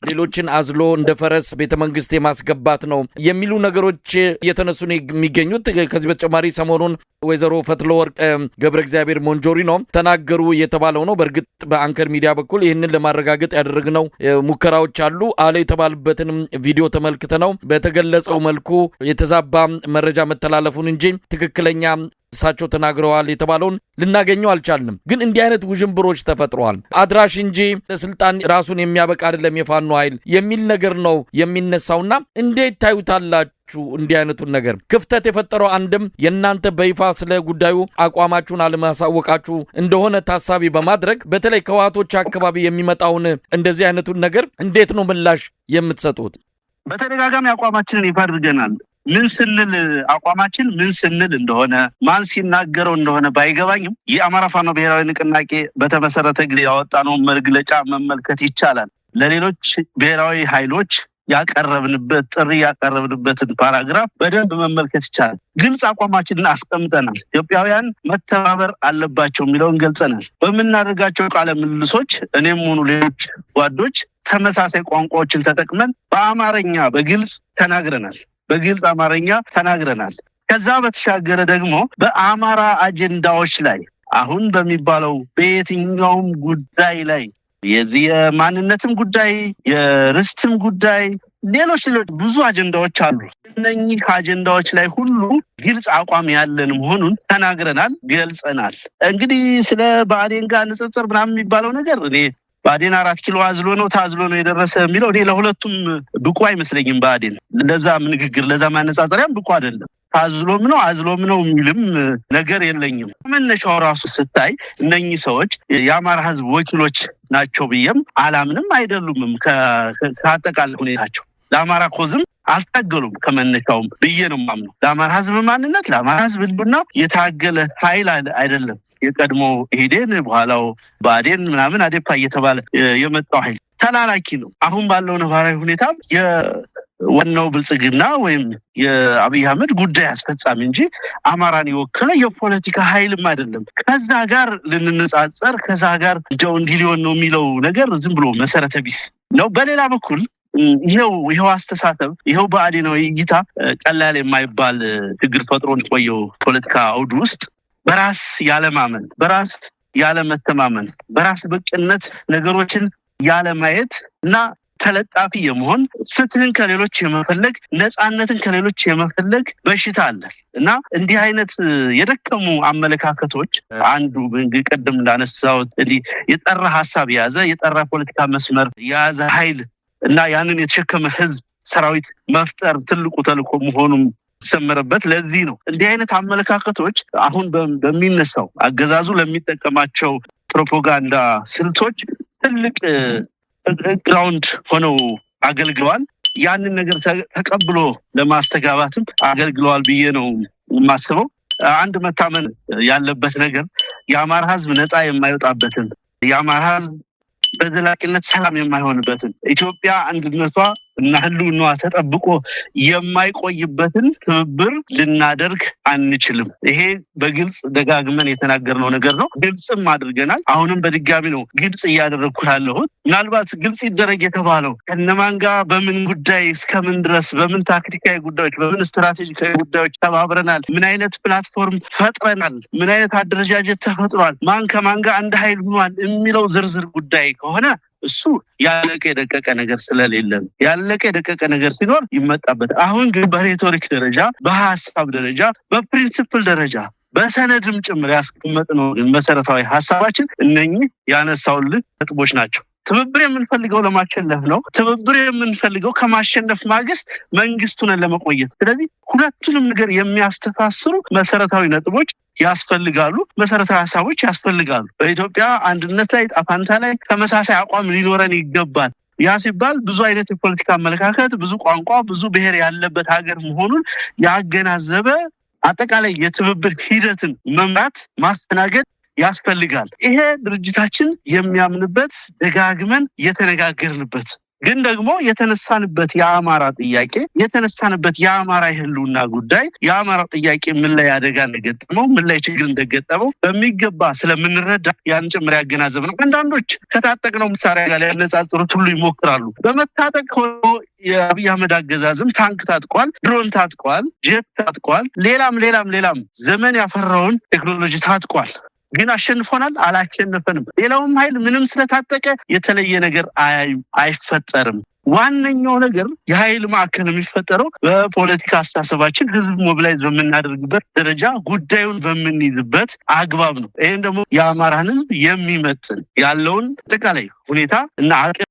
ሌሎችን አዝሎ እንደ ፈረስ ቤተመንግስት የማስገባት ነው የሚሉ ነገሮች እየተነሱ ነው የሚገኙት። ከዚህ በተጨማሪ ሰሞኑን ወይዘሮ ፈትለወርቅ ገብረ እግዚአብሔር ሞንጆሪኖ ተናገሩ የተባለው ነው። በእርግጥ በአንከር ሚዲያ በኩል ይህንን ለማረጋገጥ ያደረግነው ሙከራዎች አሉ። አለ የተባሉበትንም ቪዲዮ ተመልክተ ነው በተገለጸው መልኩ የተዛባ መረጃ መተላለፉን እንጂ ትክክለኛ እሳቸው ተናግረዋል የተባለውን ልናገኘው አልቻልንም። ግን እንዲህ አይነት ውዥንብሮች ተፈጥረዋል። አድራሽ እንጂ ለስልጣን ራሱን የሚያበቃ አይደለም የፋኖ ኃይል የሚል ነገር ነው የሚነሳውና እንዴት ታዩታላችሁ? እንዲህ አይነቱን ነገር ክፍተት የፈጠረው አንድም የእናንተ በይፋ ስለ ጉዳዩ አቋማችሁን አለማሳወቃችሁ እንደሆነ ታሳቢ በማድረግ በተለይ ከህወሓቶች አካባቢ የሚመጣውን እንደዚህ አይነቱን ነገር እንዴት ነው ምላሽ የምትሰጡት? በተደጋጋሚ አቋማችንን ይፋ አድርገናል። ምን ስንል አቋማችን ምን ስንል እንደሆነ ማን ሲናገረው እንደሆነ ባይገባኝም የአማራ ፋኖ ብሔራዊ ንቅናቄ በተመሰረተ ጊዜ ያወጣነውን መግለጫ መመልከት ይቻላል። ለሌሎች ብሔራዊ ኃይሎች ያቀረብንበት ጥሪ ያቀረብንበትን ፓራግራፍ በደንብ መመልከት ይቻላል። ግልጽ አቋማችንን አስቀምጠናል። ኢትዮጵያውያን መተባበር አለባቸው የሚለውን ገልጸናል። በምናደርጋቸው ቃለ ምልልሶች እኔም ሆኑ ሌሎች ጓዶች ተመሳሳይ ቋንቋዎችን ተጠቅመን በአማርኛ በግልጽ ተናግረናል። ከዛ በተሻገረ ደግሞ በአማራ አጀንዳዎች ላይ አሁን በሚባለው በየትኛውም ጉዳይ ላይ የዚህ የማንነትም ጉዳይ የርስትም ጉዳይ ሌሎች ብዙ አጀንዳዎች አሉ። እነኚህ አጀንዳዎች ላይ ሁሉ ግልጽ አቋም ያለን መሆኑን ተናግረናል፣ ገልጸናል። እንግዲህ ስለ ብአዴን ጋር ንጽጽር ምናምን የሚባለው ነገር እኔ ብአዴን 4 ኪሎ አዝሎ ነው ታዝሎ ነው የደረሰ የሚለው እኔ ለሁለቱም ብቁ አይመስለኝም። ብአዴን ለዛ ንግግር ለዛ ማነጻጸሪያም ብቁ አይደለም። ታዝሎም ነው አዝሎም ነው የሚልም ነገር የለኝም። መነሻው ራሱ ስታይ እነኚህ ሰዎች የአማራ ህዝብ ወኪሎች ናቸው ብዬም አላምንም፣ አይደሉምም። ከአጠቃላይ ሁኔታቸው ለአማራ ኮዝም አልታገሉም ከመነሻውም ብዬ ነው የማምነው። ለአማራ ህዝብ ማንነት ለአማራ ህዝብ ህልውና የታገለ ኃይል አይደለም። የቀድሞ ኢህዴን በኋላው ብአዴን ምናምን አዴፓ እየተባለ የመጣው ኃይል ተላላኪ ነው። አሁን ባለው ነባራዊ ሁኔታ የዋናው ብልጽግና ወይም የአብይ አህመድ ጉዳይ አስፈጻሚ እንጂ አማራን የወከለ የፖለቲካ ኃይልም አይደለም። ከዛ ጋር ልንነጻጸር ከዛ ጋር እንደው እንዲህ ሊሆን ነው የሚለው ነገር ዝም ብሎ መሰረተ ቢስ ነው። በሌላ በኩል ይሄው አስተሳሰብ ይሄው ብአዴናዊ እይታ ቀላል የማይባል ችግር ፈጥሮ የቆየው ፖለቲካ አውድ ውስጥ በራስ ያለማመን፣ በራስ ያለመተማመን፣ በራስ በቅነት ነገሮችን ያለማየት እና ተለጣፊ የመሆን ፍትህን ከሌሎች የመፈለግ ነፃነትን ከሌሎች የመፈለግ በሽታ አለ እና እንዲህ አይነት የደከሙ አመለካከቶች አንዱ ቀደም እንዳነሳሁት የጠራ ሐሳብ የያዘ የጠራ ፖለቲካ መስመር የያዘ ኃይል እና ያንን የተሸከመ ህዝብ ሰራዊት መፍጠር ትልቁ ተልዕኮ መሆኑን ሰመረበት። ለዚህ ነው እንዲህ አይነት አመለካከቶች አሁን በሚነሳው አገዛዙ ለሚጠቀማቸው ፕሮፓጋንዳ ስልቶች ትልቅ ግራውንድ ሆነው አገልግለዋል። ያንን ነገር ተቀብሎ ለማስተጋባትም አገልግለዋል ብዬ ነው የማስበው። አንድ መታመን ያለበት ነገር የአማራ ህዝብ ነፃ የማይወጣበትን የአማራ ህዝብ በዘላቂነት ሰላም የማይሆንበትን ኢትዮጵያ አንድነቷ እና ህልውናዋ ተጠብቆ የማይቆይበትን ትብብር ልናደርግ አንችልም። ይሄ በግልጽ ደጋግመን የተናገርነው ነገር ነው። ግልጽም አድርገናል። አሁንም በድጋሚ ነው ግልጽ እያደረግኩ ያለሁት። ምናልባት ግልጽ ይደረግ የተባለው ከነማን ጋር በምን ጉዳይ እስከምን ድረስ በምን ታክቲካዊ ጉዳዮች በምን ስትራቴጂካዊ ጉዳዮች ተባብረናል፣ ምን አይነት ፕላትፎርም ፈጥረናል፣ ምን አይነት አደረጃጀት ተፈጥሯል፣ ማን ከማን ጋር አንድ ኃይል ሆኗል የሚለው ዝርዝር ጉዳይ ከሆነ እሱ ያለቀ የደቀቀ ነገር ስለሌለን ያለቀ የደቀቀ ነገር ሲኖር ይመጣበት። አሁን ግን በሬቶሪክ ደረጃ በሐሳብ ደረጃ በፕሪንሲፕል ደረጃ በሰነድም ጭምር ያስቀመጥነው መሰረታዊ ሐሳባችን እነኚህ ያነሳውልህ ነጥቦች ናቸው። ትብብር የምንፈልገው ለማሸነፍ ነው። ትብብር የምንፈልገው ከማሸነፍ ማግስት መንግስቱን ለመቆየት። ስለዚህ ሁለቱንም ነገር የሚያስተሳስሩ መሰረታዊ ነጥቦች ያስፈልጋሉ፣ መሰረታዊ ሐሳቦች ያስፈልጋሉ። በኢትዮጵያ አንድነት ላይ ጣፋንታ ላይ ተመሳሳይ አቋም ሊኖረን ይገባል። ያ ሲባል ብዙ አይነት የፖለቲካ አመለካከት፣ ብዙ ቋንቋ፣ ብዙ ብሔር ያለበት ሀገር መሆኑን ያገናዘበ አጠቃላይ የትብብር ሂደትን መምራት ማስተናገድ ያስፈልጋል። ይሄ ድርጅታችን የሚያምንበት ደጋግመን የተነጋገርንበት ግን ደግሞ የተነሳንበት የአማራ ጥያቄ የተነሳንበት የአማራ ህልውና ጉዳይ የአማራ ጥያቄ ምን ላይ አደጋ እንደገጠመው ምን ላይ ችግር እንደገጠመው በሚገባ ስለምንረዳ ያን ጭምር ያገናዘብ ነው። አንዳንዶች ከታጠቅነው መሳሪያ ጋር ያነጻጽሩት ሁሉ ይሞክራሉ። በመታጠቅ ሆኖ የአብይ አህመድ አገዛዝም ታንክ ታጥቋል፣ ድሮን ታጥቋል፣ ጄት ታጥቋል፣ ሌላም ዘመን ያፈራውን ቴክኖሎጂ ታጥቋል። ግን አሸንፎናል? አላሸነፈንም። ሌላውም ኃይል ምንም ስለታጠቀ የተለየ ነገር አይፈጠርም። ዋነኛው ነገር የኃይል ማዕከል የሚፈጠረው በፖለቲካ አስተሳሰባችን ህዝብ ሞቢላይዝ በምናደርግበት ደረጃ ጉዳዩን በምንይዝበት አግባብ ነው። ይህም ደግሞ የአማራን ህዝብ የሚመጥን ያለውን አጠቃላይ ሁኔታ እና አቅም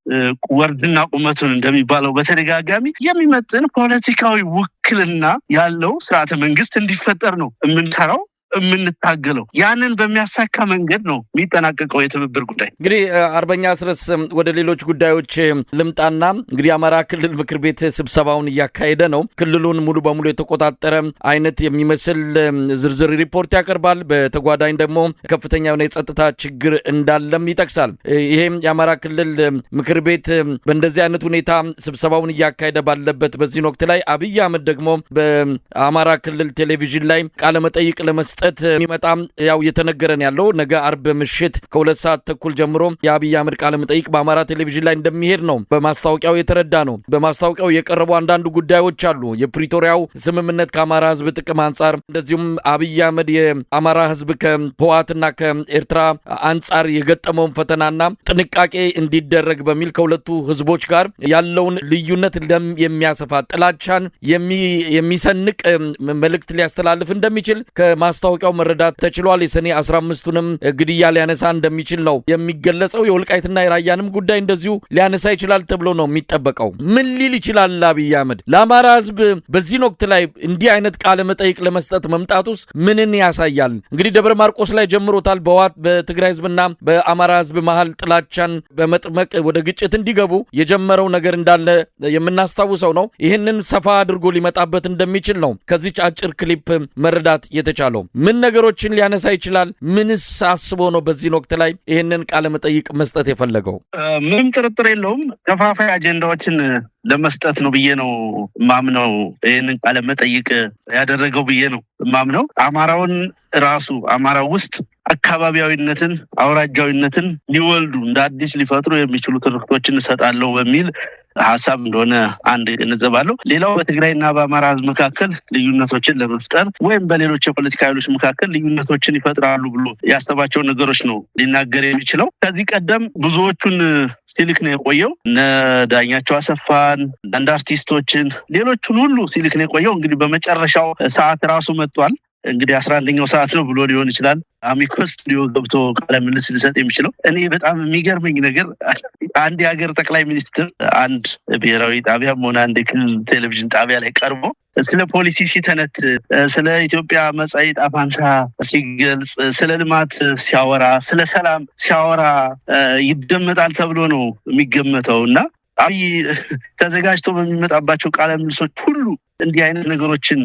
ወርድና ቁመቱን እንደሚባለው በተደጋጋሚ የሚመጥን ፖለቲካዊ ውክልና ያለው ስርዓተ መንግስት እንዲፈጠር ነው የምንሰራው የምንታገለው። ያንን በሚያሳካ መንገድ ነው የሚጠናቀቀው የትብብር ጉዳይ። እንግዲህ አርበኛ አስረስ ወደ ሌሎች ጉዳዮች ልምጣና እንግዲህ የአማራ ክልል ምክር ቤት ስብሰባውን እያካሄደ ነው። ክልሉን ሙሉ በሙሉ የተቆጣጠረ አይነት የሚመስል ዝርዝር ሪፖርት ያቀርባል። በተጓዳኝ ደግሞ ከፍተኛ የሆነ የጸጥታ ችግር እንዳለም ይጠቅሳል። ይሄም የአማራ ክልል ምክር ቤት በእንደዚህ አይነት ሁኔታ ስብሰባውን እያካሄደ ባለበት በዚህ ወቅት ላይ አብይ አህመድ ደግሞ በአማራ ክልል ቴሌቪዥን ላይ ቃለ መጠይቅ ለመስጠት የሚመጣም ያው እየተነገረን ያለው ነገ አርብ ምሽት ከ2:30 ጀምሮ የአብይ አህመድ ቃለ መጠይቅ በአማራ ቴሌቪዥን ላይ እንደሚሄድ ነው በማስታወቂያው የተረዳ ነው። በማስታወቂያው የቀረቡ አንዳንድ ጉዳዮች አሉ። የፕሪቶሪያው ስምምነት ከአማራ ህዝብ ጥቅም አንጻር፣ እንደዚሁም አብይ አህመድ የአማራ ህዝብ ከህወሓትና ከኤርትራ አንጻር የገጠመውን ፈተናና ጥንቃቄ እንዲደረግ በሚል ከሁለቱ ህዝቦች ጋር ያለውን ልዩነት የሚያሰፋ ጥላቻን የሚሰንቅ መልእክት ሊያስተላልፍ እንደሚችል ከማስታወቂያው መረዳት ተችሏል። የሰኔ 15ቱንም ግድያ ሊያነሳ እንደሚችል ነው የሚገለጸው። የወልቃይትና የራያንም ጉዳይ እንደዚሁ ሊያነሳ ይችላል ተብሎ ነው የሚጠበቀው። ምን ሊል ይችላል አብይ አህመድ? ለአማራ ህዝብ በዚህ ወቅት ላይ እንዲህ አይነት ቃለ መጠይቅ ለመስጠት መምጣቱስ ምንን ያሳያል? እንግዲህ ደብረ ማርቆስ ላይ ጀምሮታል። በትግራይ ህዝብና በአማራ ህዝብ መሀል ጥላቻን በመጥመቅ ወደ ግጭት እንዲገቡ የጀመረው ነገር እንዳለ የምናስታውሰው ነው። ይህንን ሰፋ አድርጎ ሊመጣበት እንደሚችል ነው ከዚች አጭር ክሊፕ መረዳት የተቻለው። ምን ነገሮችን ሊያነሳ ይችላል? ምንስ አስቦ ነው በዚህ ወቅት ላይ ይህንን ቃለ መጠይቅ መስጠት የፈለገው? ምንም ጥርጥር የለውም ከፋፋይ አጀንዳዎችን ለመስጠት ነው ብዬ ነው ማምነው። ይህንን ቃለ መጠይቅ ያደረገው ብዬ ነው ማምነው። አማራውን ራሱ አማራው ውስጥ አካባቢያዊነትን አውራጃዊነትን ሊወልዱ እንደ አዲስ ሊፈጥሩ የሚችሉ ትርክቶችን እሰጣለሁ በሚል ሀሳብ እንደሆነ አንድ እንዘባለሁ። ሌላው በትግራይና በአማራ ህዝብ መካከል ልዩነቶችን ለመፍጠር ወይም በሌሎች የፖለቲካ ኃይሎች መካከል ልዩነቶችን ይፈጥራሉ ብሎ ያሰባቸው ነገሮች ነው ሊናገር የሚችለው። ከዚህ ቀደም ብዙዎቹን ሲልክ ነው የቆየው። እነ ዳኛቸው አሰፋን፣ አንድ አርቲስቶችን፣ ሌሎቹን ሁሉ ሲልክ ነው የቆየው። እንግዲህ በመጨረሻው ሰዓት ራሱ መጥቷል። እንግዲህ 11ኛው ሰዓት ነው ብሎ ሊሆን ይችላል አሚኮ ስቱዲዮ ገብቶ ቃለ ምልልስ ሊሰጥ የሚችለው። እኔ በጣም የሚገርመኝ ነገር አንድ የሀገር ጠቅላይ ሚኒስትር አንድ ብሔራዊ ጣቢያም ሆነ አንድ የክልል ቴሌቪዥን ጣቢያ ላይ ቀርቦ ስለ ፖሊሲ ሲተነት፣ ስለ ኢትዮጵያ መጻኢ ዕጣ ፈንታ ሲገልጽ፣ ስለ ልማት ሲያወራ፣ ስለ ሰላም ሲያወራ ይደመጣል ተብሎ ነው የሚገመተው እና አብይ ተዘጋጅቶ በሚመጣባቸው ቃለ ምልልሶች ሁሉ እንዲህ አይነት ነገሮችን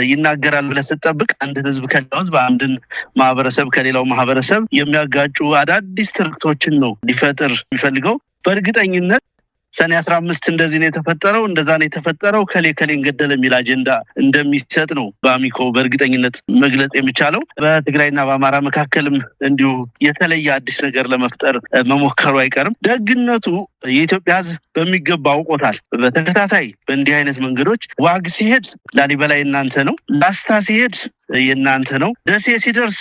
ይናገራል ብለህ ስትጠብቅ አንድን ህዝብ ከሌላው ህዝብ፣ አንድን ማህበረሰብ ከሌላው ማህበረሰብ የሚያጋጩ አዳዲስ ትርክቶችን ነው ሊፈጥር የሚፈልገው። በእርግጠኝነት ሰኔ 15 እንደዚህ ነው የተፈጠረው፣ እንደዛ ነው የተፈጠረው፣ ከሌን ገደለ የሚል አጀንዳ እንደሚሰጥ ነው በአሚኮ በእርግጠኝነት መግለጽ የሚቻለው። በትግራይና በአማራ መካከልም እንዲሁ የተለየ አዲስ ነገር ለመፍጠር መሞከሩ አይቀርም። ደግነቱ የኢትዮጵያ ህዝብ በሚገባ አውቆታል። በተከታታይ በእንዲህ አይነት መንገዶች ዋግ ሲሄድ ላሊበላ የእናንተ ነው፣ ላስታ ሲሄድ የእናንተ ነው፣ ደሴ ሲደርስ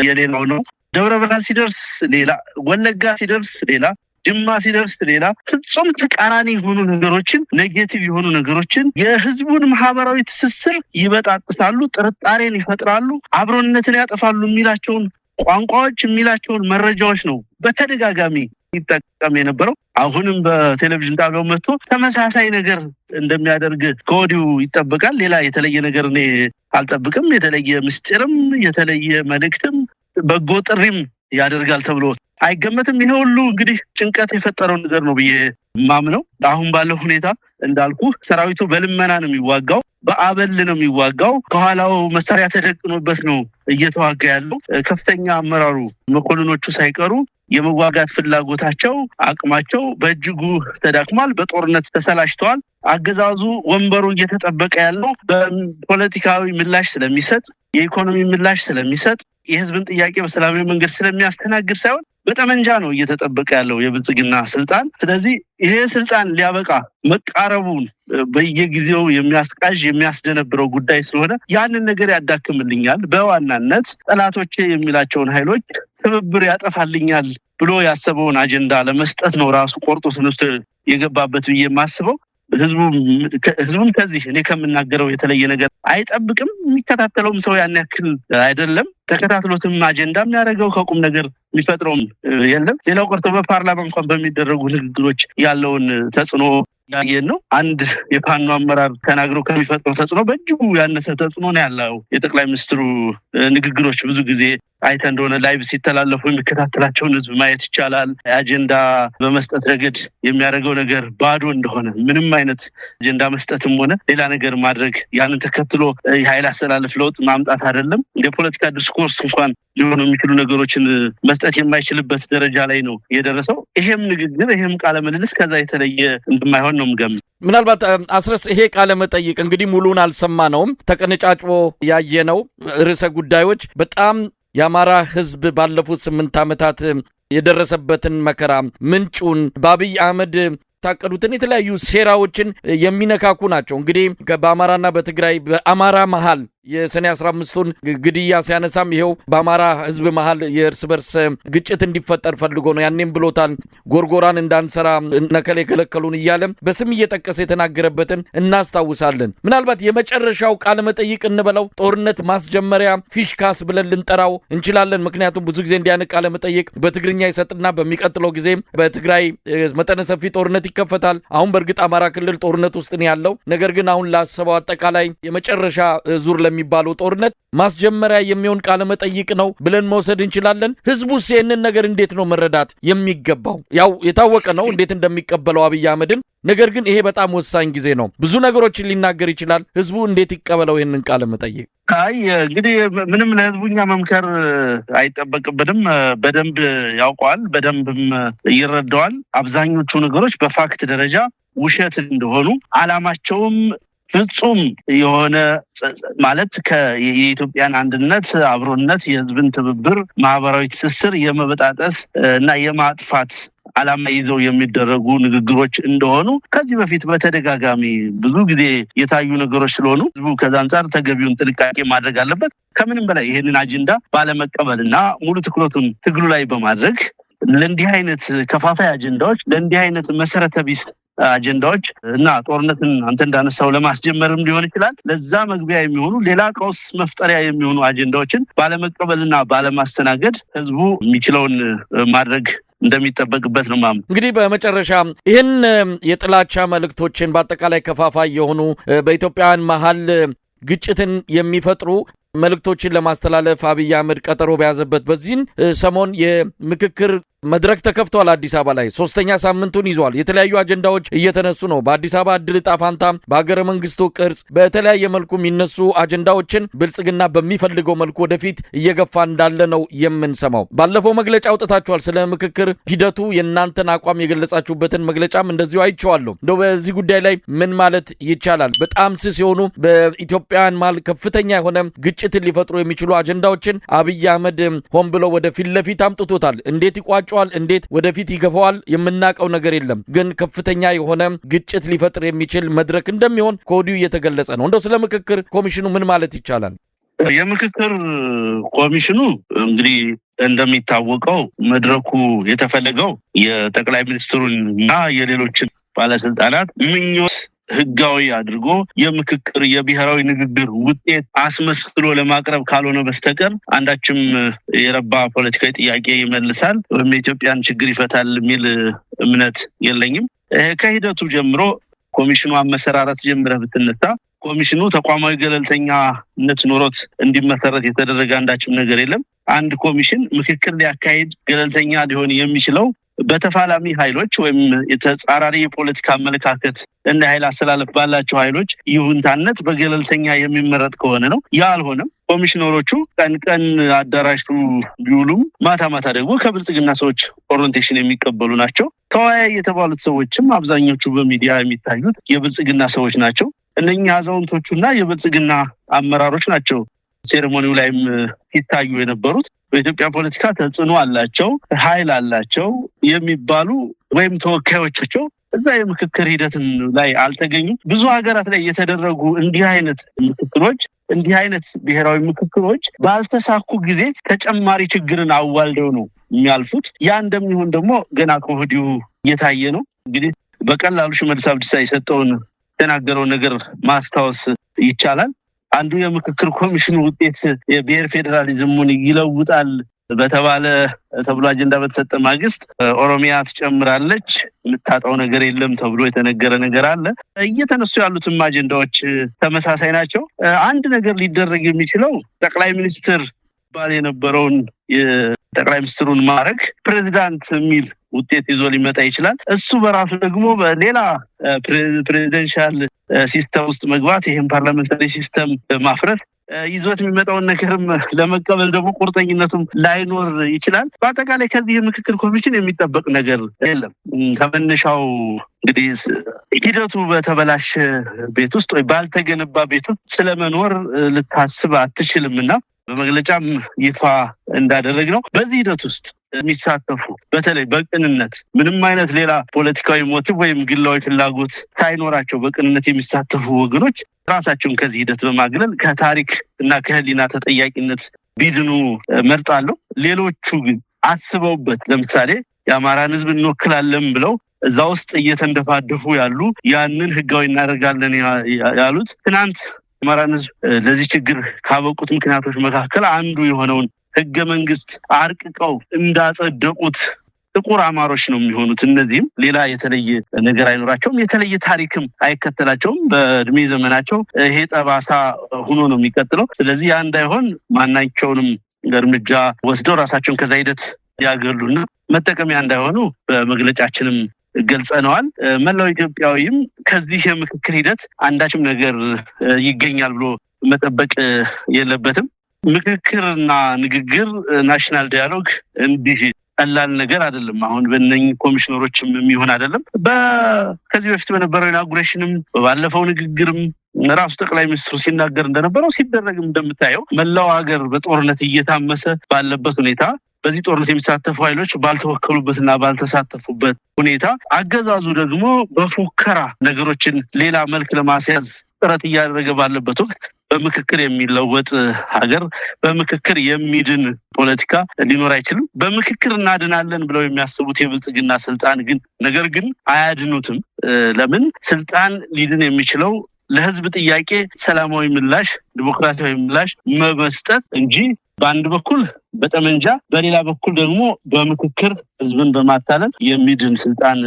የሌላው ነው፣ ደብረ ብርሃን ሲደርስ ሌላ፣ ወለጋ ሲደርስ ሌላ፣ ጅማ ሲደርስ ሌላ። ፍጹም ተቃራኒ የሆኑ ነገሮችን፣ ኔጌቲቭ የሆኑ ነገሮችን፣ የህዝቡን ማህበራዊ ትስስር ይበጣጥሳሉ፣ ጥርጣሬን ይፈጥራሉ፣ አብሮነትን ያጠፋሉ የሚላቸውን ቋንቋዎች የሚላቸውን መረጃዎች ነው በተደጋጋሚ ይጠቀም የነበረው። አሁንም በቴሌቪዥን ጣቢያው መጥቶ ተመሳሳይ ነገር እንደሚያደርግ ከወዲሁ ይጠበቃል። ሌላ የተለየ ነገር እኔ አልጠብቅም። የተለየ ምስጢርም የተለየ መልእክትም በጎ ጥሪም ያደርጋል ተብሎ አይገመትም። ይሄ ሁሉ እንግዲህ ጭንቀት የፈጠረው ነገር ነው ብዬ ማምነው። አሁን ባለው ሁኔታ እንዳልኩ ሰራዊቱ በልመና ነው የሚዋጋው፣ በአበል ነው የሚዋጋው። ከኋላው መሳሪያ ተደቅኖበት ነው እየተዋጋ ያለው። ከፍተኛ አመራሩ መኮንኖቹ ሳይቀሩ የመዋጋት ፍላጎታቸው፣ አቅማቸው በእጅጉ ተዳክሟል። በጦርነት ተሰላችተዋል። አገዛዙ ወንበሩ እየተጠበቀ ያለው በፖለቲካዊ ምላሽ ስለሚሰጥ፣ የኢኮኖሚ ምላሽ ስለሚሰጥ፣ የህዝብን ጥያቄ በሰላማዊ መንገድ ስለሚያስተናግድ ሳይሆን በጠመንጃ ነው እየተጠበቀ ያለው የብልጽግና ስልጣን። ስለዚህ ይሄ ስልጣን ሊያበቃ መቃረቡን በየጊዜው የሚያስቃዥ የሚያስደነብረው ጉዳይ ስለሆነ ያንን ነገር ያዳክምልኛል፣ በዋናነት ጠላቶቼ የሚላቸውን ኃይሎች ትብብር ያጠፋልኛል ብሎ ያሰበውን አጀንዳ ለመስጠት ነው ራሱ ቆርጦ ተነስቶ የገባበት ብዬ የማስበው። ህዝቡም ከዚህ እኔ ከምናገረው የተለየ ነገር አይጠብቅም። የሚከታተለውም ሰው ያን ያክል አይደለም። ተከታትሎትም አጀንዳ የሚያደርገው ከቁም ነገር የሚፈጥረውም የለም። ሌላው ቀርቶ በፓርላማ እንኳን በሚደረጉ ንግግሮች ያለውን ተጽዕኖ ያየን ነው። አንድ የፋኖ አመራር ተናግሮ ከሚፈጥረው ተጽዕኖ በእጅጉ ያነሰ ተጽዕኖ ነው ያለው። የጠቅላይ ሚኒስትሩ ንግግሮች ብዙ ጊዜ አይተ እንደሆነ ላይቭ ሲተላለፉ የሚከታተላቸውን ህዝብ ማየት ይቻላል። አጀንዳ በመስጠት ረገድ የሚያደርገው ነገር ባዶ እንደሆነ፣ ምንም አይነት አጀንዳ መስጠትም ሆነ ሌላ ነገር ማድረግ ያንን ተከትሎ የኃይል አስተላለፍ ለውጥ ማምጣት አይደለም የፖለቲካ ዲስኮርስ እንኳን ሊሆኑ የሚችሉ ነገሮችን መስጠት የማይችልበት ደረጃ ላይ ነው የደረሰው። ይሄም ንግግር ይሄም ቃለ ምልልስ ከዛ የተለየ እንደማይሆን ነው የምገምተው። ምናልባት አስረስ ይሄ ቃለ መጠይቅ እንግዲህ ሙሉን አልሰማነውም፣ ተቀነጫጭቦ ያየነው ርዕሰ ጉዳዮች በጣም የአማራ ህዝብ ባለፉት 8 ዓመታት የደረሰበትን መከራ ምንጩን በአብይ አህመድ ታቀዱትን የተለያዩ ሴራዎችን የሚነካኩ ናቸው። እንግዲህ በአማራና በትግራይ በአማራ መሃል የሰኔ 15ቱን ግድያ ሲያነሳም ይሄው በአማራ ህዝብ መሃል የእርስ በርስ ግጭት እንዲፈጠር ፈልጎ ነው። ያኔም ብሎታል፣ ጎርጎራን እንዳንሰራ ነከሌ ከለከሉን እያለ በስም እየጠቀሰ የተናገረበትን እናስታውሳለን። ምናልባት የመጨረሻው ቃለ መጠይቅ እንበለው ጦርነት ማስጀመሪያ ፊሽካስ ብለን ልንጠራው እንችላለን። ምክንያቱም ብዙ ጊዜ እንዲያን ቃለ መጠይቅ በትግርኛ ይሰጥና በሚቀጥለው ጊዜ በትግራይ መጠነ ሰፊ ጦርነት ይከፈታል። አሁን በእርግጥ አማራ ክልል ጦርነት ውስጥ ነው ያለው። ነገር ግን አሁን ላሰበው አጠቃላይ የመጨረሻ ዙር የሚባለው ጦርነት ማስጀመሪያ የሚሆን ቃለ መጠይቅ ነው ብለን መውሰድ እንችላለን። ህዝቡስ ይህንን ነገር እንዴት ነው መረዳት የሚገባው? ያው የታወቀ ነው እንዴት እንደሚቀበለው አብይ አህመድን። ነገር ግን ይሄ በጣም ወሳኝ ጊዜ ነው። ብዙ ነገሮችን ሊናገር ይችላል። ህዝቡ እንዴት ይቀበለው ይህንን ቃለ መጠይቅ? እንግዲህ ምንም ለህዝቡኛ መምከር አይጠበቅብንም። በደንብ ያውቀዋል፣ በደንብም ይረዳዋል። አብዛኞቹ ነገሮች በፋክት ደረጃ ውሸት እንደሆኑ አላማቸውም ፍጹም የሆነ ማለት የኢትዮጵያን አንድነት፣ አብሮነት፣ የህዝብን ትብብር፣ ማህበራዊ ትስስር የመበጣጠስ እና የማጥፋት ዓላማ ይዘው የሚደረጉ ንግግሮች እንደሆኑ ከዚህ በፊት በተደጋጋሚ ብዙ ጊዜ የታዩ ነገሮች ስለሆኑ ህዝቡ ከዛ አንጻር ተገቢውን ጥንቃቄ ማድረግ አለበት። ከምንም በላይ ይህንን አጀንዳ ባለመቀበልና ሙሉ ትኩረቱን ትግሉ ላይ በማድረግ ለእንዲህ አይነት ከፋፋይ አጀንዳዎች፣ ለእንዲህ አይነት መሰረተ ቢስ አጀንዳዎች እና ጦርነትን አንተ እንዳነሳው ለማስጀመርም ሊሆን ይችላል ለዛ መግቢያ የሚሆኑ ሌላ ቀውስ መፍጠሪያ የሚሆኑ አጀንዳዎችን ባለመቀበልና ባለማስተናገድ ህዝቡ የሚችለውን ማድረግ እንደሚጠበቅበት ነው ማም። እንግዲህ በመጨረሻ ይህን የጥላቻ መልእክቶችን በአጠቃላይ ከፋፋይ የሆኑ በኢትዮጵያውያን መሀል ግጭትን የሚፈጥሩ መልእክቶችን ለማስተላለፍ አብይ አህመድ ቀጠሮ በያዘበት በዚህን ሰሞን የምክክር መድረክ ተከፍቷል። አዲስ አበባ ላይ 3ኛ ሳምንቱን ይዟል። የተለያዩ አጀንዳዎች እየተነሱ ነው። በአዲስ አበባ ዕድል ዕጣ ፈንታ፣ በሀገረ መንግስቱ ቅርጽ፣ በተለያየ መልኩ የሚነሱ አጀንዳዎችን ብልጽግና በሚፈልገው መልኩ ወደፊት እየገፋ እንዳለ ነው የምንሰማው። ባለፈው መግለጫ አውጥታችኋል። ስለ ምክክር ሂደቱ የእናንተን አቋም የገለጻችሁበትን መግለጫም እንደዚሁ አይቼዋለሁ። እንደው በዚህ ጉዳይ ላይ ምን ማለት ይቻላል? በጣም ስስ የሆኑ በኢትዮጵያውያን መሃል ከፍተኛ የሆነ ግጭትን ሊፈጥሩ የሚችሉ አጀንዳዎችን አብይ አህመድ ሆን ብሎ ወደ ፊት ለፊት አምጥቶታል። እንዴት ይቋጨዋል? እንዴት ወደፊት ይገፋዋል? የምናውቀው ነገር የለም። ግን ከፍተኛ የሆነ ግጭት ሊፈጥር የሚችል መድረክ እንደሚሆን ከወዲሁ እየተገለጸ ነው። እንደው ስለ ምክክር ኮሚሽኑ ምን ማለት ይቻላል? የምክክር ኮሚሽኑ እንግዲህ እንደሚታወቀው መድረኩ የተፈለገው የጠቅላይ ሚኒስትሩንና የሌሎችን ባለስልጣናት ምኞት ህጋዊ አድርጎ የምክክር የብሔራዊ ንግግር ውጤት አስመስሎ ለማቅረብ ካልሆነ በስተቀር አንዳችም የረባ ፖለቲካዊ ጥያቄ ይመልሳል ወይም የኢትዮጵያን ችግር ይፈታል የሚል እምነት የለኝም። ከሂደቱ ጀምሮ ኮሚሽኑ አመሰራረት ጀምረህ ብትነሳ ኮሚሽኑ ተቋማዊ ገለልተኛነት ኖሮት እንዲመሰረት የተደረገ አንዳችም ነገር የለም። አንድ ኮሚሽን ምክክር ሊያካሂድ ገለልተኛ ሊሆን የሚችለው በተፋላሚ ኃይሎች ወይም የተጻራሪ የፖለቲካ አመለካከት እንደ ኃይል አስተላለፍ ባላቸው ኃይሎች ይሁንታነት በገለልተኛ የሚመረጥ ከሆነ ነው። ያ አልሆነም። ኮሚሽነሮቹ ቀን አዳራሹ ቢውሉም ማታ ማታ ደግሞ ከብልጽግና ሰዎች ኦሪንቴሽን የሚቀበሉ ናቸው። ተወያይ የተባሉት ሰዎችም አብዛኞቹ በሚዲያ የሚታዩት የብልጽግና ሰዎች ናቸው። እነኚህ አዛውንቶቹና የብልጽግና አመራሮች ናቸው ሴሬሞኒው ላይም ሲታዩ የነበሩት። በኢትዮጵያ ፖለቲካ ተጽዕኖ አላቸው፣ ኃይል አላቸው የሚባሉ ወይም ተወካዮቻቸው እዛ የምክክር ሂደትን ላይ አልተገኙም። ብዙ ሀገራት ላይ የተደረጉ እንዲህ አይነት ምክክሮች እንዲህ አይነት ብሔራዊ ምክክሮች ባልተሳኩ ጊዜ ተጨማሪ ችግርን አዋልደው ነው የሚያልፉት። ያ እንደሚሆን ደግሞ ገና ከወዲሁ እየታየ ነው። እንግዲህ በቀላሉ ሽመልስ አብዲሳ የሰጠውን የተናገረው ነገር ማስታወስ ይቻላል። አንዱ የምክክር ኮሚሽኑ ውጤት የብሔር ፌዴራሊዝሙን ይለውጣል በተባለ ተብሎ አጀንዳ በተሰጠ ማግስት ኦሮሚያ ትጨምራለች፣ የምታጣው ነገር የለም ተብሎ የተነገረ ነገር አለ። እየተነሱ ያሉትም አጀንዳዎች ተመሳሳይ ናቸው። አንድ ነገር ሊደረግ የሚችለው ጠቅላይ ሚኒስትር ባል የነበረውን የጠቅላይ ሚኒስትሩን ማዕረግ ፕሬዚዳንት የሚል ውጤት ይዞ ሊመጣ ይችላል። እሱ በራሱ ደግሞ በሌላ ፕሬዚደንሻል ሲስተም ውስጥ መግባት፣ ይህም ፓርላሜንታሪ ሲስተም ማፍረስ ይዞት የሚመጣውን ነገርም ለመቀበል ደግሞ ቁርጠኝነቱም ላይኖር ይችላል። በአጠቃላይ ከዚህ የምክክር ኮሚሽን የሚጠበቅ ነገር የለም። ከመነሻው እንግዲህ ሂደቱ በተበላሸ ቤት ውስጥ ወይ ባልተገነባ ቤት ውስጥ ስለመኖር ልታስብ አትችልም እና በመግለጫም ይፋ እንዳደረግ ነው በዚህ ሂደት ውስጥ የሚሳተፉ በተለይ በቅንነት ምንም አይነት ሌላ ፖለቲካዊ ሞቲቭ ወይም ግላዊ ፍላጎት ሳይኖራቸው በቅንነት የሚሳተፉ ወገኖች ራሳቸውን ከዚህ ሂደት በማግለል ከታሪክ እና ከህሊና ተጠያቂነት ቢድኑ መርጣለሁ። ሌሎቹ ግን አስበውበት ለምሳሌ የአማራን ህዝብ እንወክላለን ብለው እዛ ውስጥ እየተንደፋደፉ ያሉ ያንን ህጋዊ እናደርጋለን ያሉት ትናንት አማራን ህዝብ ለዚህ ችግር ካበቁት ምክንያቶች መካከል አንዱ የሆነውን ህገ መንግስት አርቅቀው እንዳጸደቁት ጥቁር አማሮች ነው የሚሆኑት። እነዚህም ሌላ የተለየ ነገር አይኖራቸውም፣ የተለየ ታሪክም አይከተላቸውም። በእድሜ ዘመናቸው ይሄ ጠባሳ ሆኖ ነው የሚቀጥለው። ስለዚህ ያ እንዳይሆን ማናቸውንም እርምጃ ወስደው ራሳቸውን ከዛ ሂደት ያገሉና መጠቀሚያ እንዳይሆኑ በመግለጫችንም ገልጸነዋል። መላው ኢትዮጵያዊም ከዚህ የምክክር ሂደት አንዳችም ነገር ይገኛል ብሎ መጠበቅ የለበትም። ምክክርና ንግግር ናሽናል ዳያሎግ እንዲህ ቀላል ነገር አይደለም። አሁን በእነኚህ ኮሚሽነሮችም የሚሆን አይደለም። ከዚህ በፊት በነበረው ኢናጉሬሽንም ባለፈው ንግግርም ራሱ ጠቅላይ ሚኒስትሩ ሲናገር እንደነበረው ሲደረግም እንደምታየው መላው ሀገር በጦርነት እየታመሰ ባለበት ሁኔታ በዚህ ጦርነት የሚሳተፉ ኃይሎች ባልተወከሉበትና ባልተሳተፉበት ሁኔታ አገዛዙ ደግሞ በፉከራ ነገሮችን ሌላ መልክ ለማስያዝ ጥረት እያደረገ ባለበት ወቅት በምክክር የሚለወጥ ሀገር በምክክር የሚድን ፖለቲካ ሊኖር አይችልም። በምክክር እናድናለን ብለው የሚያስቡት የብልጽግና ስልጣን ግን ነገር ግን አያድኑትም። ለምን? ስልጣን ሊድን የሚችለው ለህዝብ ጥያቄ ሰላማዊ ምላሽ፣ ዲሞክራሲያዊ ምላሽ መመስጠት እንጂ በአንድ በኩል በጠመንጃ በሌላ በኩል ደግሞ በምክክር ህዝብን በማታለል የሚድን ስልጣን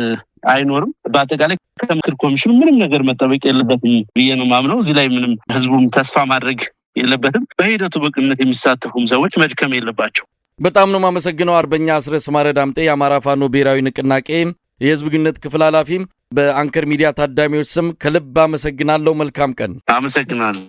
አይኖርም። በአጠቃላይ ከምክክር ኮሚሽኑ ምንም ነገር መጠበቅ የለበትም ብዬ ነው ማምነው። እዚህ ላይ ምንም ህዝቡም ተስፋ ማድረግ የለበትም። በሂደቱ በቅንነት የሚሳተፉም ሰዎች መድከም የለባቸው። በጣም ነው ማመሰግነው አርበኛ አስረስ ማረ ዳምጤ የአማራ ፋኖ ብሔራዊ ንቅናቄ የህዝብ ግንኙነት ክፍል ኃላፊ። በአንከር ሚዲያ ታዳሚዎች ስም ከልብ አመሰግናለሁ። መልካም ቀን። አመሰግናለሁ።